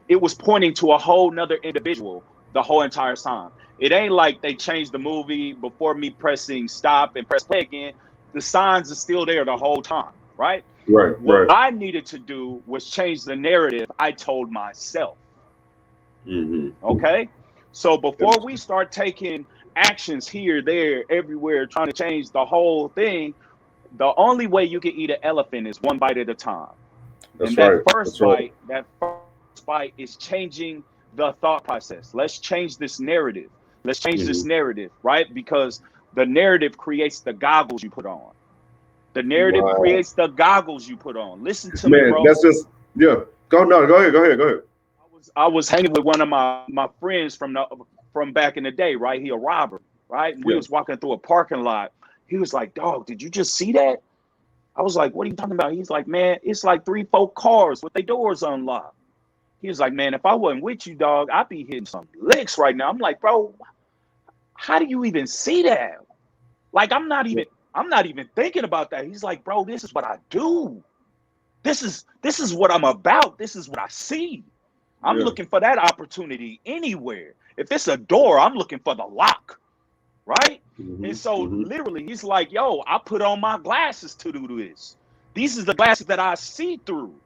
it was pointing to a whole nother individual the whole entire time. It ain't like they changed the movie before me pressing stop and press play again. The signs are still there the whole time, right? Right. What Right. I needed to do was change the narrative I told myself. Hmm. Okay. So before we start taking actions here, there, everywhere, trying to change the whole thing, the only way you can eat an elephant is one bite at a time. And That's right. That's right. that first bite is changing the thought process. Let's change this narrative. Let's change this Hmm. narrative, right? Because the narrative creates the goggles you put on. The narrative Wow. creates the goggles you put on. Listen to me, Man, bro. that's just yeah. Go no, go ahead, go ahead, go ahead. I was hanging with one of my friends from back in the day, right? He a robber, right? And we Yeah. was walking through a parking lot. He was like, "Dog, did you just see that?" I was like, "What are you talking about?" He's like, "Man, it's like 3, 4 cars with their doors unlocked." He was like, "Man, if I wasn't with you, dog, I'd be hitting some licks right now." I'm like, "Bro, how do you even see that?" Like, I'm not even thinking about that. He's like, "Bro, this is what I do. This is what I'm about. This is what I see. I'm Yeah. looking for that opportunity anywhere. If it's a door, I'm looking for the lock, right?" And Hmm. so Hmm. literally, he's like, "Yo, I put on my glasses to do this. These is the glasses that I see through.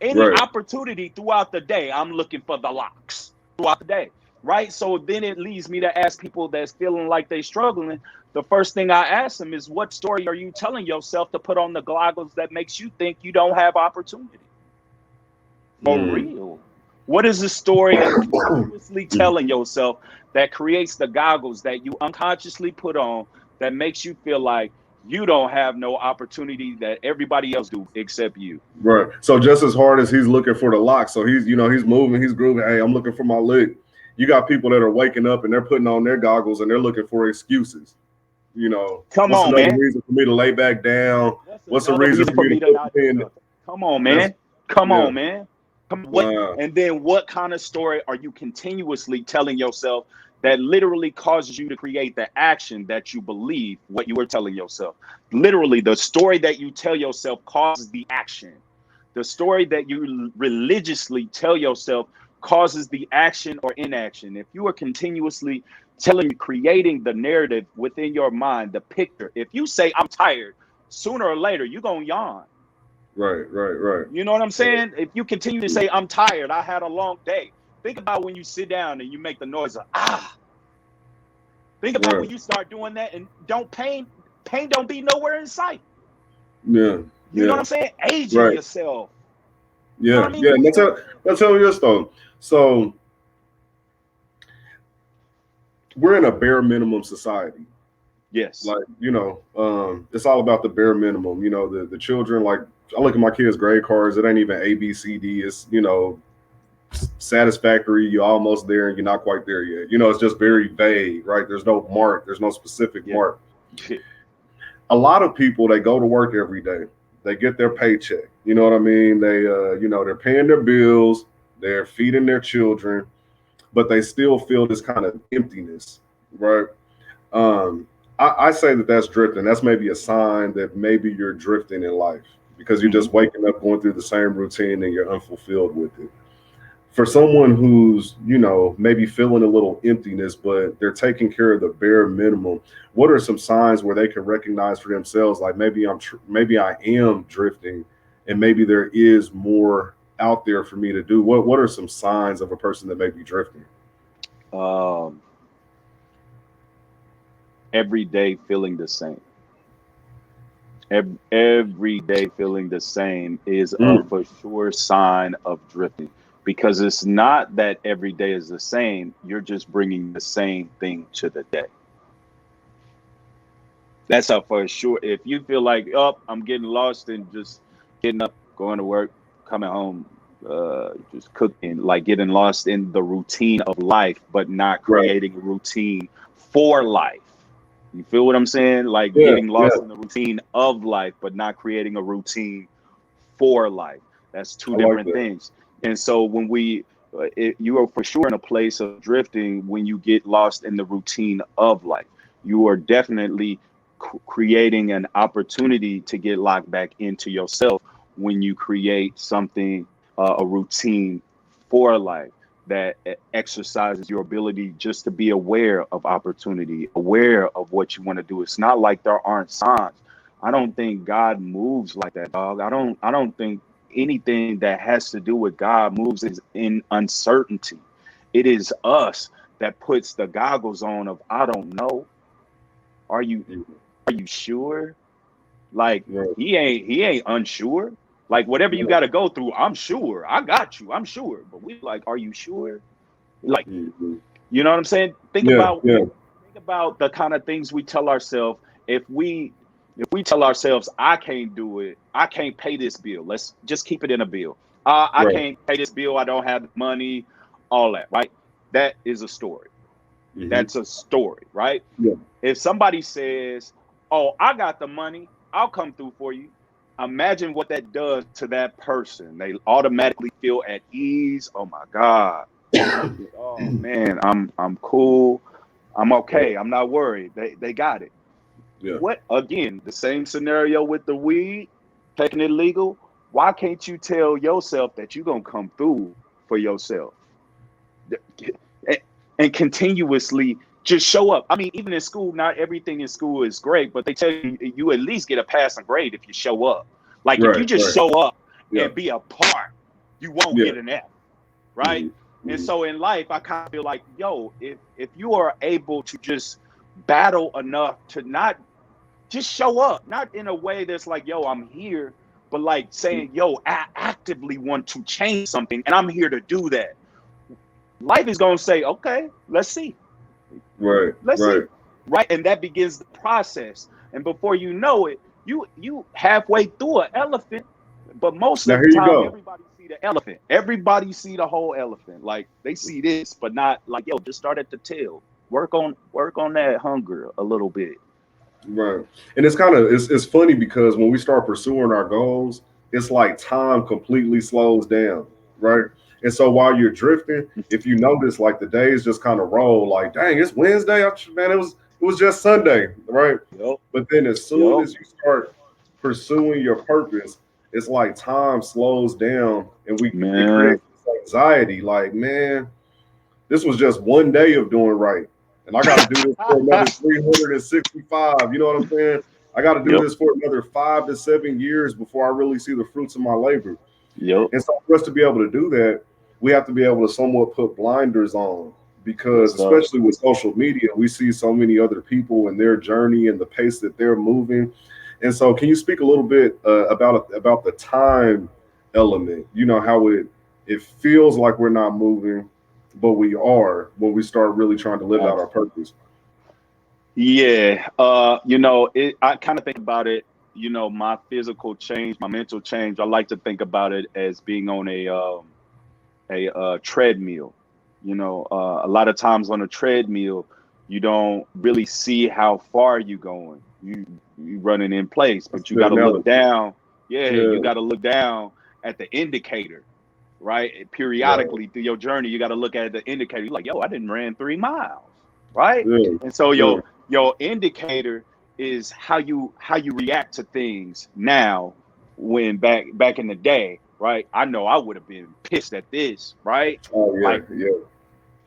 Any Right. opportunity throughout the day, I'm looking for the locks throughout the day." Right. So then it leads me to ask people that's feeling like they struggling. The first thing I ask them is, what story are you telling yourself to put on the goggles that makes you think you don't have opportunity? For Mm. real. What is the story that you're continuously telling yourself that creates the goggles that you unconsciously put on that makes you feel like you don't have no opportunity that everybody else do except you? Right. So just as hard as he's looking for the lock, so he's, he's moving, he's grooving. Hey, I'm looking for my lick. You got people that are waking up and they're putting on their goggles and they're looking for excuses. Come What's on, another man. reason for me to lay back down? What's What's a another reason reason for for me to me to put not the do pen? nothing? Come on, That's man. Come yeah. on, man. What? And then what kind of story are you continuously telling yourself that literally causes you to create the action that you believe what you were telling yourself? Literally, the story that you tell yourself causes the action. The story that you religiously tell yourself causes the action or inaction. If you are continuously creating the narrative within your mind, the picture, if you say, I'm tired, sooner or later, you're going to yawn. Right. You know what I'm saying? If you continue to say, I'm tired, I had a long day. Think about when you sit down and you make the noise of, ah. Think about when you start doing that and pain don't be nowhere in sight. Yeah. You know what I'm saying? Aging Right. yourself. You know Yeah. what I mean? Yeah. And that's how it is though. So we're in a bare minimum society. Yes. Like, it's all about the bare minimum. The children, like, I look at my kids' grade cards, it ain't even A, B, C, D. It's, satisfactory, you're almost there and you're not quite there yet. It's just very vague, right? There's no mark, there's no specific mark. A lot of people, they go to work every day, they get their paycheck. You know what I mean? They they're paying their bills, they're feeding their children, but they still feel this kind of emptiness, right? um I say that that's drifting. That's maybe a sign that maybe you're drifting in life because you're just waking up, going through the same routine, and you're unfulfilled with it. For someone who's maybe feeling a little emptiness but they're taking care of the bare minimum, what are some signs where they can recognize for themselves, like, maybe I am drifting and maybe there is more out there for me to do? What are some signs of a person that may be drifting? Um, every day feeling the same. Every day feeling the same is a Mm, for sure sign of drifting, because it's not that every day is the same. You're just bringing the same thing to the day. That's a for sure. If you feel like, oh, I'm getting lost in just getting up, going to work, coming home, just cooking, like getting lost in the routine of life, but not right. creating a routine for life. You feel what I'm saying? Like Yeah, getting yeah. lost in the routine of life, but not creating a routine for life. That's two I like different that. things. And so when you are for sure in a place of drifting when you get lost in the routine of life. You are definitely creating an opportunity to get locked back into yourself when you create something, a routine for life that exercises your ability just to be aware of opportunity, aware of what you want to do. It's not like there aren't signs. I don't think God moves like that, dog. I don't think anything that has to do with God moves is in uncertainty. It is us that puts the goggles on of I don't know. Are you Mhm. are you sure? Like Right. he ain't unsure. Like whatever you Yeah. got to go through, I'm sure. I got you. I'm sure. But we like, are you sure? Like, Mhm. you know what I'm saying? Think Yeah, about yeah. the kind of things we tell ourselves. If we tell ourselves, I can't do it, I can't pay this bill. Let's just keep it in a bill. I Right. can't pay this bill. I don't have the money. All that, right? That is a story. Hmm. That's a story, right? Yeah. If somebody says, "Oh, I got the money, I'll come through for you," imagine what that does to that person. They automatically feel at ease. Oh my God. Oh man, I'm cool. I'm Right. okay. I'm not worried. They got it. Yeah. What again? The same scenario with the weed, taking it legal. Why can't you tell yourself that you're gonna come through for yourself? and, and continuously just show up. I mean, even in school, not everything in school is great, but they tell you at least get a passing grade if you show up. Like if you Right. just Right. show up Yeah. and be a part, you won't Yeah. get an F, right? Hmm. And Hmm. so in life, I kind of feel like, yo, if you are able to just battle enough to not just show up, not in a way that's like, yo, I'm here, but like saying, yo, I actively want to change something and I'm here to do that. life is gonna say, okay, let's see. Right, Let's right. see. Right. And that begins the process. And before you know it, you halfway through an elephant, but most Now of here the you time go. everybody see the elephant. Everybody see the whole elephant. Like they see this, but not like, yo, just start at the tail. Work on that hunger a little bit. Right. And it's kind of it's funny because when we start pursuing our goals, it's like time completely slows down, right? And so while you're drifting, if you notice, like the days just kind of roll, like, dang, it's Wednesday. Man, it was just Sunday, right? Yep. But then as soon Yep. as you start pursuing your purpose, it's like time slows down and we it Man. creates this anxiety, like, man, this was just one day of doing right. And I got to do this for another 365. You know what I'm saying? I got to do Yep. this for another 5 to 7 years before I really see the fruits of my labor. Yep. And so, for us to be able to do that, we have to be able to somewhat put blinders on because, Yes, sir. especially with social media, we see so many other people and their journey and the pace that they're moving. And so, can you speak a little bit about the time element? You know how it feels like we're not moving, but we are when we start really trying to live out our purpose. Yeah, I kind of think about it, my physical change, my mental change. I like to think about it as being on a treadmill. A lot of times on a treadmill, you don't really see how far you going. You running in place, That's but a you good got to look analogy. down. Yeah, you Yeah, got to look down at the indicator, right? right. Periodically through your journey, you got to look at the indicator. You're like, yo, I didn't ran 3 miles, right? Yeah, And so yeah. your indicator is how you react to things now. When back in the day, right? I know I would have been pissed at this, right? Oh, yeah, Like yeah.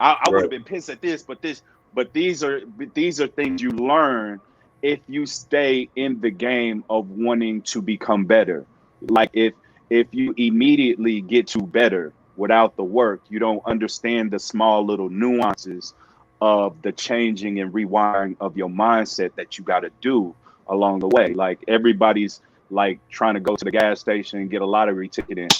I would Right. have been pissed at this, but these are things you learn if you stay in the game of wanting to become better. Like if you immediately get to better without the work, you don't understand the small little nuances of the changing and rewiring of your mindset that you got to do along the way. Like everybody's like trying to go to the gas station and get a lottery ticket and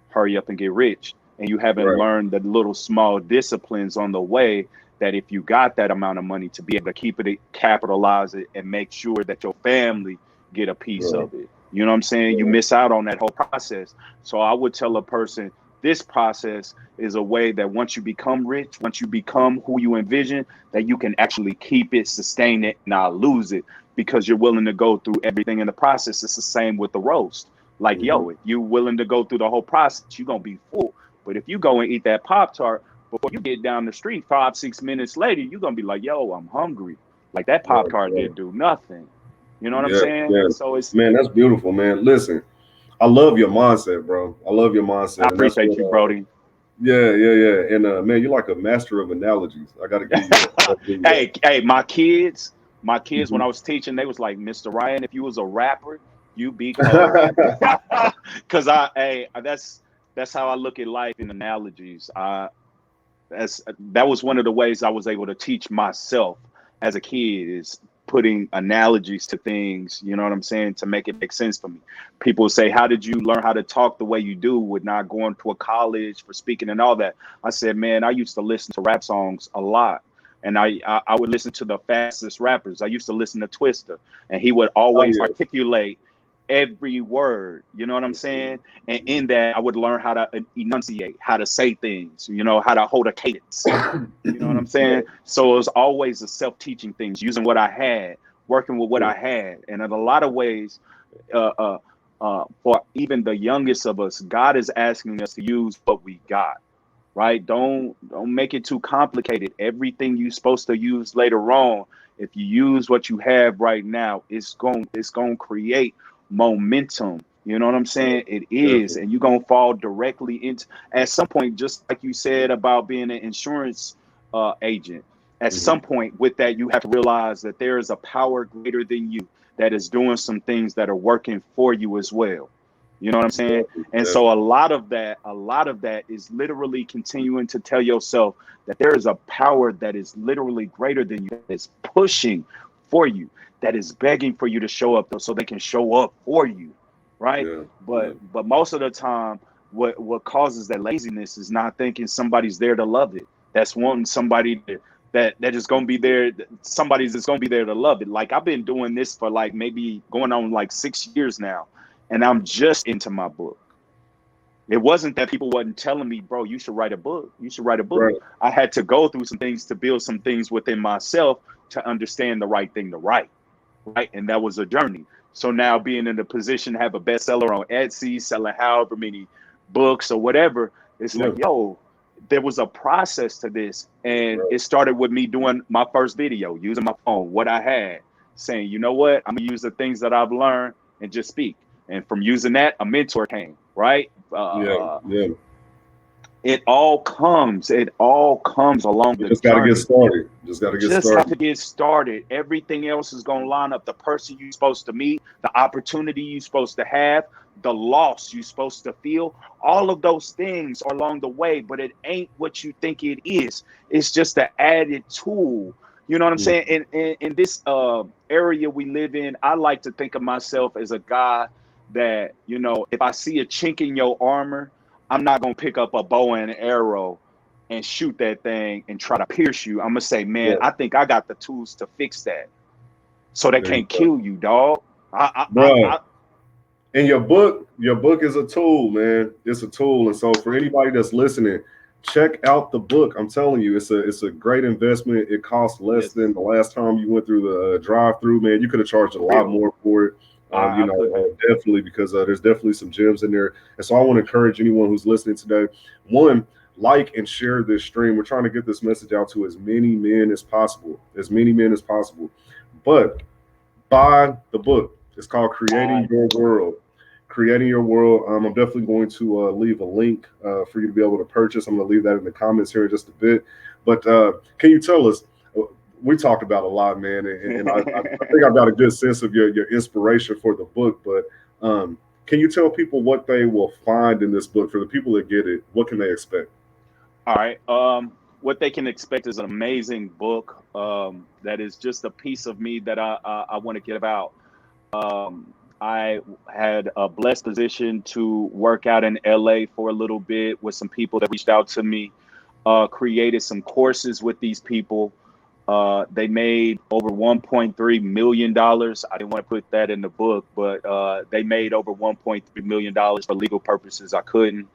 hurry up and get rich, and you haven't Right. learned the little small disciplines on the way, that if you got that amount of money, to be able to keep it, capitalize it, and make sure that your family get a piece Right. of it. You know what I'm saying? You Right. miss out on that whole process. So I would tell a person, this process is a way that once you become rich, once you become who you envision, that you can actually keep it, sustain it, not lose it, because you're willing to go through everything in the process. It's the same with the roast. Like, Mhm. yo, if you willing to go through the whole process, you're gonna be full. But if you go and eat that Pop Tart before you get down the street 5, 6 minutes later, you're gonna be like, yo, I'm hungry. Like that Pop Right. Tart Right. didn't do nothing. You know what I'm Yeah. saying? Yeah. And so it's Man, that's beautiful, man. Listen, I love your mindset, bro. I love your I mindset, and that's appreciate what. you, Brody. Yeah, yeah, yeah. And man, you're like a master of analogies. I got to give you that. I gotta give you that. Hey, my kids, when Mhm. I was teaching, they was like, Mr. Ryan, if you was a rapper, you be cold. Cause that's how I look at life in analogies. That was one of the ways I was able to teach myself as a kid, is putting analogies to things, you know what I'm saying, to make it make sense for me. People say, how did you learn how to talk the way you do with not going to a college for speaking and all that? I said, man, I used to listen to rap songs a lot. And I would listen to the fastest rappers. I used to listen to Twister, and he would Oh always yeah. articulate every word. You know what I'm saying? And in that, I would learn how to enunciate, how to say things, how to hold a cadence. You know what I'm saying? Right. So it was always a self-teaching things, using what I had, working with what Yeah. I had. And in a lot of ways, uh, uh, for even the youngest of us, God is asking us to use what we got. Right? Don't make it too complicated. Everything you're supposed to use later on, if you use what you have right now, it's going to create momentum. You know what I'm Yeah. saying? It is, Definitely. and you're going to fall directly into, at some point, just like you said about being an insurance agent. At Hmm. some point with that, you have to realize that there is a power greater than you that is doing some things that are working for you as well. You know what I'm saying? Definitely. And so Definitely. a lot of that is literally continuing to tell yourself that there is a power that is literally greater than you, that is pushing for you, that is begging for you to show up so they can show up for you, right? Yeah. Yeah. But most of the time, what causes that laziness is not thinking somebody's there to love it. That's wanting somebody that is going to be there. Somebody's just going to be there to love it. Like I've been doing this for like maybe going on like 6 years now, and I'm just into my book. It wasn't that people wasn't telling me, bro, you should write a book. You should write a book. Right. I had to go through some things to build some things within myself to understand the right thing to write. Right. And that was a journey. So now being in a position to have a bestseller on Etsy, selling however many books or whatever, it's Yeah. like, yo, there was a process to this. And Right. it started with me doing my first video, using my phone, what I had, saying, you know what, I'm gonna use the things that I've learned and just speak. And from using that, a mentor came, right? Yeah. Yeah. It all comes along You the just got to get journey. started. Just got to get Just have started. to get started. Everything else is going to line up. The person you're supposed to meet, the opportunity you're supposed to have, the loss you're supposed to feel. All of those things are along the way, but it ain't what you think it is. It's just an added tool. You know what I'm Mm. saying? In this area we live in, I like to think of myself as a guy that, if I see a chink in your armor, I'm not going to pick up a bow and arrow and shoot that thing and try to pierce you. I'm gonna say, man, Yeah. I think I got the tools to fix that, so they There you can't go, kill you, dog. bro. And your book is a tool, man. It's a tool. And so for anybody that's listening, check out the book. I'm telling you, it's a great investment. It costs less Yes, than the last time you went through the drive-through, man. You could have charged a for lot real. more for it. I could have. Definitely because there's definitely some gems in there. And so I want to encourage anyone who's listening today. One, like and share this stream. We're trying to get this message out to as many men as possible, as many men as possible. But buy the book. It's called Creating Your World. Creating Your World. I'm definitely going to leave a link for you to be able to purchase. I'm going to leave that in the comments here in just a bit. But can you tell us? We talked about a lot, man, and I think I've got a good sense of your inspiration for the book. But can you tell people what they will find in this book for the people that get it? What can they expect? All right. What they can expect is an amazing book. That is just a piece of me that I want to give out. I had a blessed position to work out in LA for a little bit with some people that reached out to me. Created some courses with these people. They made over $1.3 million. I didn't want to put that in the book, but they made over $1.3 million for legal purposes. I couldn't.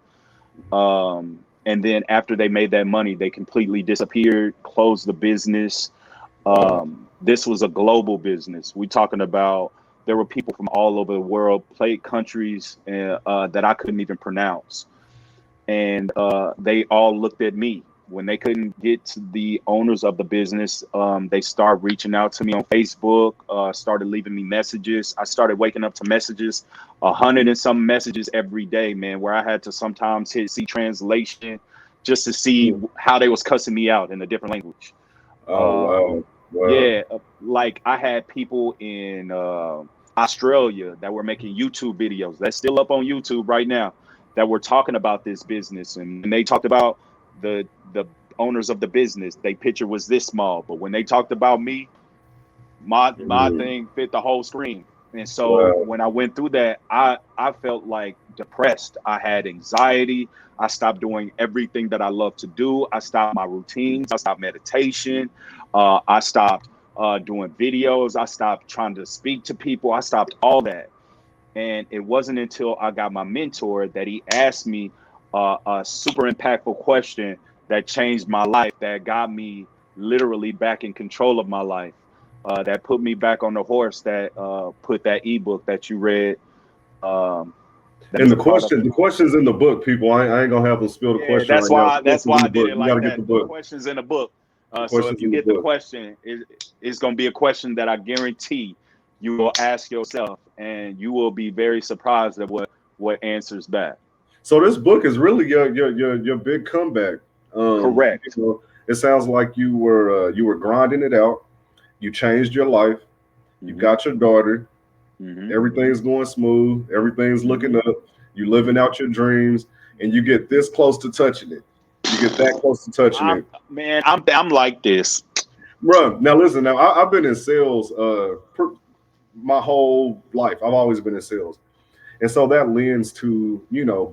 And then after they made that money, they completely disappeared, closed the business. Wow. This was a global business. We're talking about there were people from all over the world, played countries that I couldn't even pronounce. And they all looked at me. When they couldn't get to the owners of the business, they started reaching out to me on Facebook, started leaving me messages. I started waking up to messages, 100 and some messages every day, man, where I had to sometimes hit see translation just to see Mm. how they was cussing me out in a different language. Oh wow. Um, Wow. yeah, like I had people in Australia that were making YouTube videos. That's still up on YouTube right now. That were talking about this business, and they talked about the owners of the business. Their picture was this small, but when they talked about me, my Mm. thing fit the whole screen. And so Wow. when I went through that, I felt like depressed. I had anxiety. I stopped doing everything that I love to do. I stopped my routines. I stopped meditation. I stopped doing videos. I stopped trying to speak to people. I stopped all that. And it wasn't until I got my mentor that he asked me a super impactful question that changed my life, that got me literally back in control of my life, that put me back on the horse, that put that ebook that you read. Um, that And is a part of. the question's in the book, people. I ain't gonna have them spill the Yeah, question right now. The that's question's why in I the did book. it You got like to get the that. The book. question's in the book. The So if question's you in the get the book. question, it's going to be a question that I guarantee you will ask yourself, and you will be very surprised at what answers back. So this book is really your big comeback. Correct. It sounds like you were grinding it out. You changed your life. You Hmm. got your daughter. Hmm. Everything's going smooth. Everything's looking Hmm. up. You living Hmm. out your dreams, and you get this close to touching it. You get that close to touching it. I'm like this. Bro, now listen. Now I've been in sales my whole life. I've always been in sales. And so that lends to,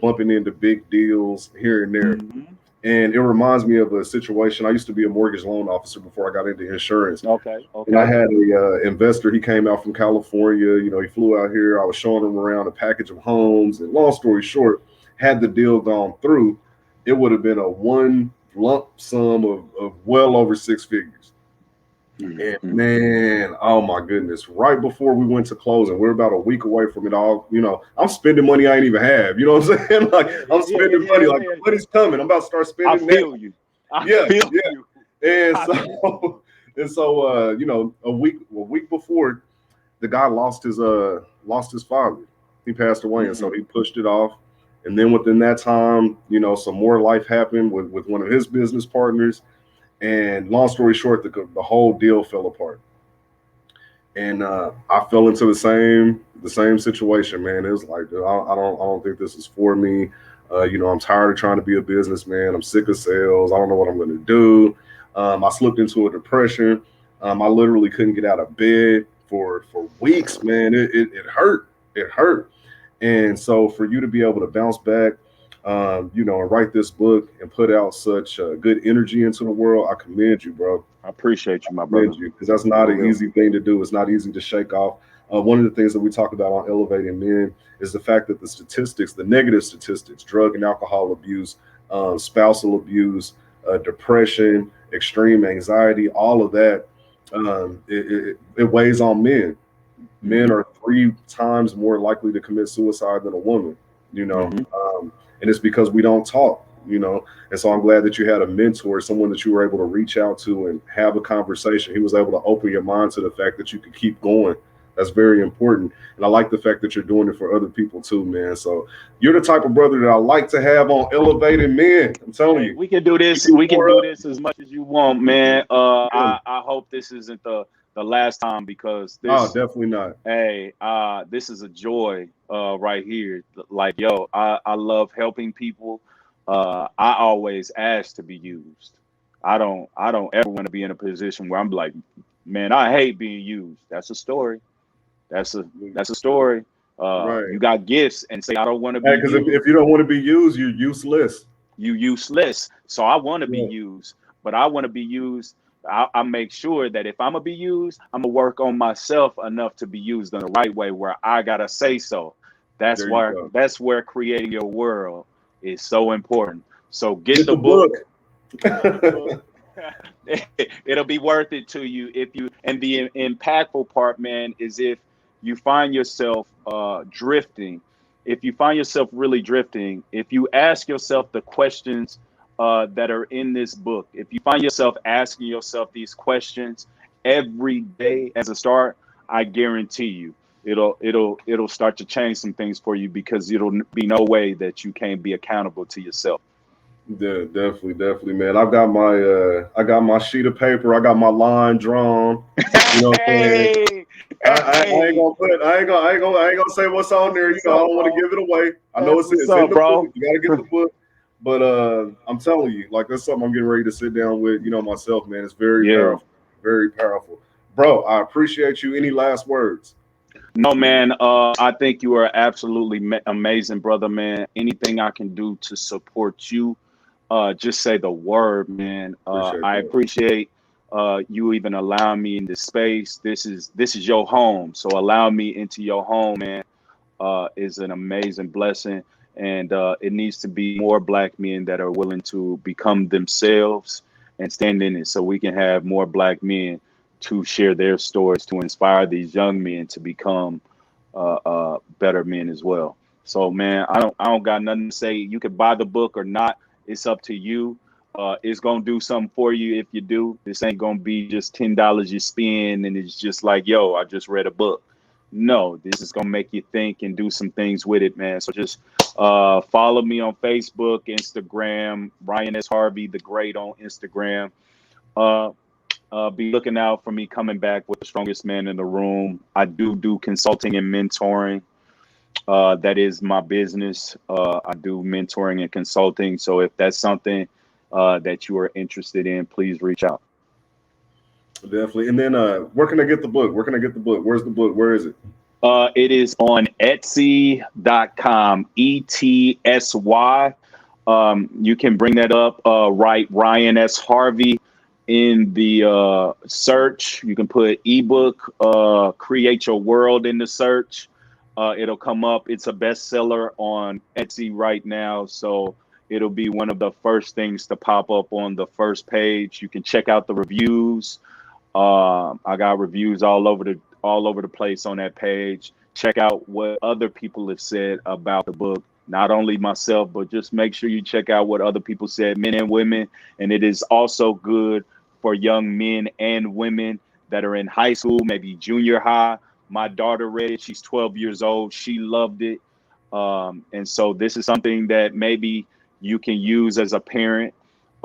bumping into big deals here and there. Hmm. And it reminds me of a situation. I used to be a mortgage loan officer before I got into insurance. Okay. And I Okay. had a investor. He came out from California. He flew out here. I was showing him around a package of homes. And long story short, had the deal gone through, it would have been a one lump sum of well over six figures. And Hmm. man, oh my goodness! Right before we went to closing, we're about a week away from it all. I'm spending money I ain't even have. You know what I'm saying? Like Yeah, I'm yeah, yeah, yeah, spending yeah, money. yeah, Like the yeah. money's coming. I'm about to start I spending now. feel you. I Yeah, feel yeah. you. And I so, and so, a week before, the guy lost his father. He passed away, and so mm, he pushed it off. And then within that time, some more life happened with one of his business partners. And long story short, the whole deal fell apart. And I fell into the same situation, man. It was like I don't think this is for me. I'm tired of trying to be a businessman. I'm sick of sales. I don't know what I'm going to do. I slipped into a depression. I literally couldn't get out of bed for weeks, man. It hurt. It hurt. And so for you to be able to bounce back, and write this book and put out such good energy into the world, I commend you, bro. I appreciate you, my brother. Commend you, because that's not For an real. easy thing to do. It's not easy to shake off. One of the things that we talk about on Elevating Men is the fact that the statistics, the negative statistics, drug and alcohol abuse, spousal abuse, depression, extreme anxiety, all of that, it weighs on men. Men Hmm. are three times more likely to commit suicide than a woman, you know, Hmm. and it's because we don't talk. And so I'm glad that you had a mentor, someone that you were able to reach out to and have a conversation. He was able to open your mind to the fact that you could keep going. That's very important. And I like the fact that you're doing it for other people too, man. So you're the type of brother that I like to have on Elevated Men. I'm telling Hey, you. we can do You this. get We can more do up. this as much as you want, man. Yeah. I hope this isn't the last time because Oh, this. definitely not. Hey, this is a joy right here. Like, yo, I love helping people. I always ask to be used. I don't ever want to be in a position where I'm like, man, I hate being used. That's a story. That's a story. Right. You got gifts and say I don't want to be Hey, because if used. you don't want to be used, you're useless. You useless. So I want to be Yeah. used, but I want to be used. I make sure that if I'm gonna be used, I'm gonna work on myself enough to be used in the right way where I gotta say so. That's There you where go. that's where creating your world is so important. So get Get the the book, book. get the book. It'll be worth it to you if you. And the impactful part, man, is if you find yourself drifting. If you find yourself really drifting, if you ask yourself the questions that are in this book, if you find yourself asking yourself these questions every day as a start, I guarantee you it'll start to change some things for you because it'll be no way that you can't be accountable to yourself. Yeah, definitely, definitely, man. I got my sheet of paper. I got my line drawn. You know what I'm saying? Hey, I ain't hey, gonna put. I ain't gonna say what's on that's there. what's I up, don't want to bro. give it away. I know That's it's what's in up, the book. bro. You gotta get the book. But I'm telling you, like that's something I'm getting ready to sit down with. Myself, man. It's very Yeah. powerful, very powerful, bro. I appreciate you. Any last words? No, man. I think you are absolutely amazing, brother, man. Anything I can do to support you, just say the word, man. Appreciate I that. appreciate you even allowing me in this space. This is your home, so allow me into your home, man. Is an amazing blessing, and it needs to be more black men that are willing to become themselves and stand in it, so we can have more black men to share their stories to inspire these young men to become better men as well. So, man, I don't got nothing to say. You could buy the book or not. It's up to you. It's gonna do something for you if you do. This ain't gonna be just $10 you spend and it's just like, yo, I just read a book. No, this is gonna make you think and do some things with it, man. So just follow me on Facebook, Instagram, Ryan S. Harvey the Great on Instagram. Uh, be looking out for me coming back with the strongest man in the room. I do consulting and mentoring. That is my business. I do mentoring and consulting. So if that's something that you are interested in, please reach out. Definitely. And then, where can I get the book? Where can I get the book? Where's the book? Where is it? It is on Etsy.com, ETSY. You can bring that up, write Ryan S. Harvey in the search. You can put ebook, Create Your World in the search. It'll come up. It's a bestseller on Etsy right now. So it'll be one of the first things to pop up on the first page. You can check out the reviews. I got reviews all over the place on that page. Check out what other people have said about the book. Not only myself, but just make sure you check out what other people said, men and women. And it is also good for young men and women that are in high school, maybe junior high. My daughter read it. She's 12 years old. She loved it. And so this is something that maybe you can use as a parent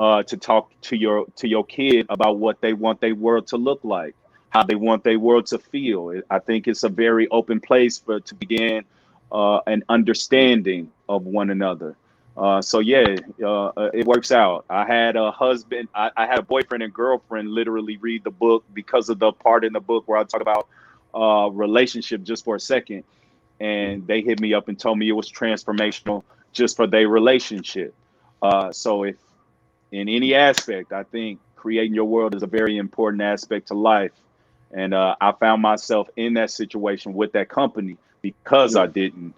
to talk to your kid about what they want their world to look like, how they want their world to feel. I think it's a very open place to begin an understanding of one another. So yeah, it works out. I had a husband, I had a boyfriend and girlfriend literally read the book because of the part in the book where I talk about relationship just for a second. And they hit me up and told me it was transformational just for their relationship. So if in any aspect, I think creating your world is a very important aspect to life. And I found myself in that situation with that company because I didn't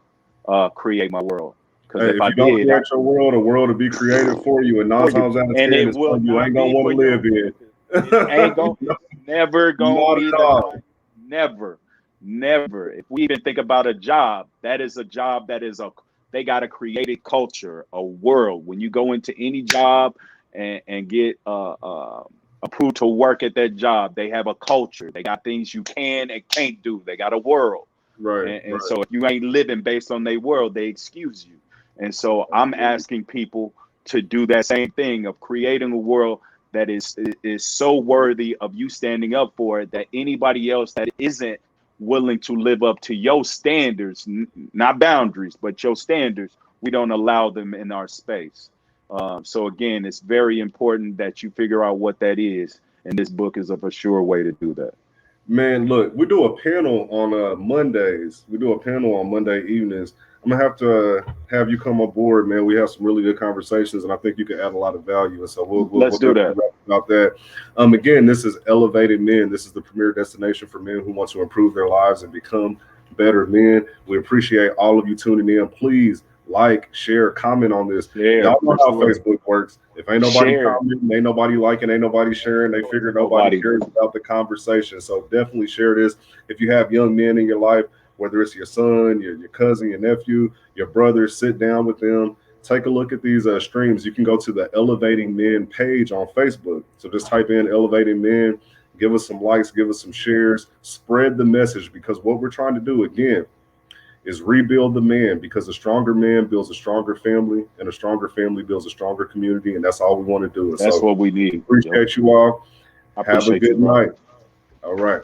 create my world. Because Hey, if if I you don't did, create your world, a world will be created for you, and nine for you, times out of and 10, it it's will one you ain't not gonna be want for to your live good. It ain't in. going, it's never gonna Not be at the all. time. Never, never. If we even think about a job, that is a job that is they got a created culture, a world. When you go into any job and get approved to work at that job, they have a culture. They got things you can and can't do. They got a world. Right, And right. so if you ain't living based on their world, they excuse you. And so I'm Absolutely. asking people to do that same thing of creating a world that is so worthy of you standing up for it that anybody else that isn't willing to live up to your standards, not boundaries, but your standards, we don't allow them in our space. So again, it's very important that you figure out what that is, and this book is a for sure way to do that. Man, look, we do a panel on Mondays. We do a panel on Monday evenings. I'm gonna have to have you come aboard, man. We have some really good conversations, and I think you can add a lot of value. And so we'll Let's do definitely that. rap about that. Again, this is Elevated Men. This is the premier destination for men who want to improve their lives and become better men. We appreciate all of you tuning in. Please like, share, comment on this. Share Y'all know for how sure. Facebook works. If ain't nobody Share. commenting, ain't nobody liking, ain't nobody sharing, they figure nobody Nobody. cares about the conversation. So definitely share this. If you have young men in your life, whether it's your son, your cousin, your nephew, your brother, sit down with them. Take a look at these streams. You can go to the Elevating Men page on Facebook. So just type in Elevating Men, give us some likes, give us some shares, spread the message because what we're trying to do again is rebuild the man because a stronger man builds a stronger family and a stronger family builds a stronger community. And that's all we want to do. And That's so what we need. Yep. appreciate you all. I Have a appreciate you, good bro. night. All right.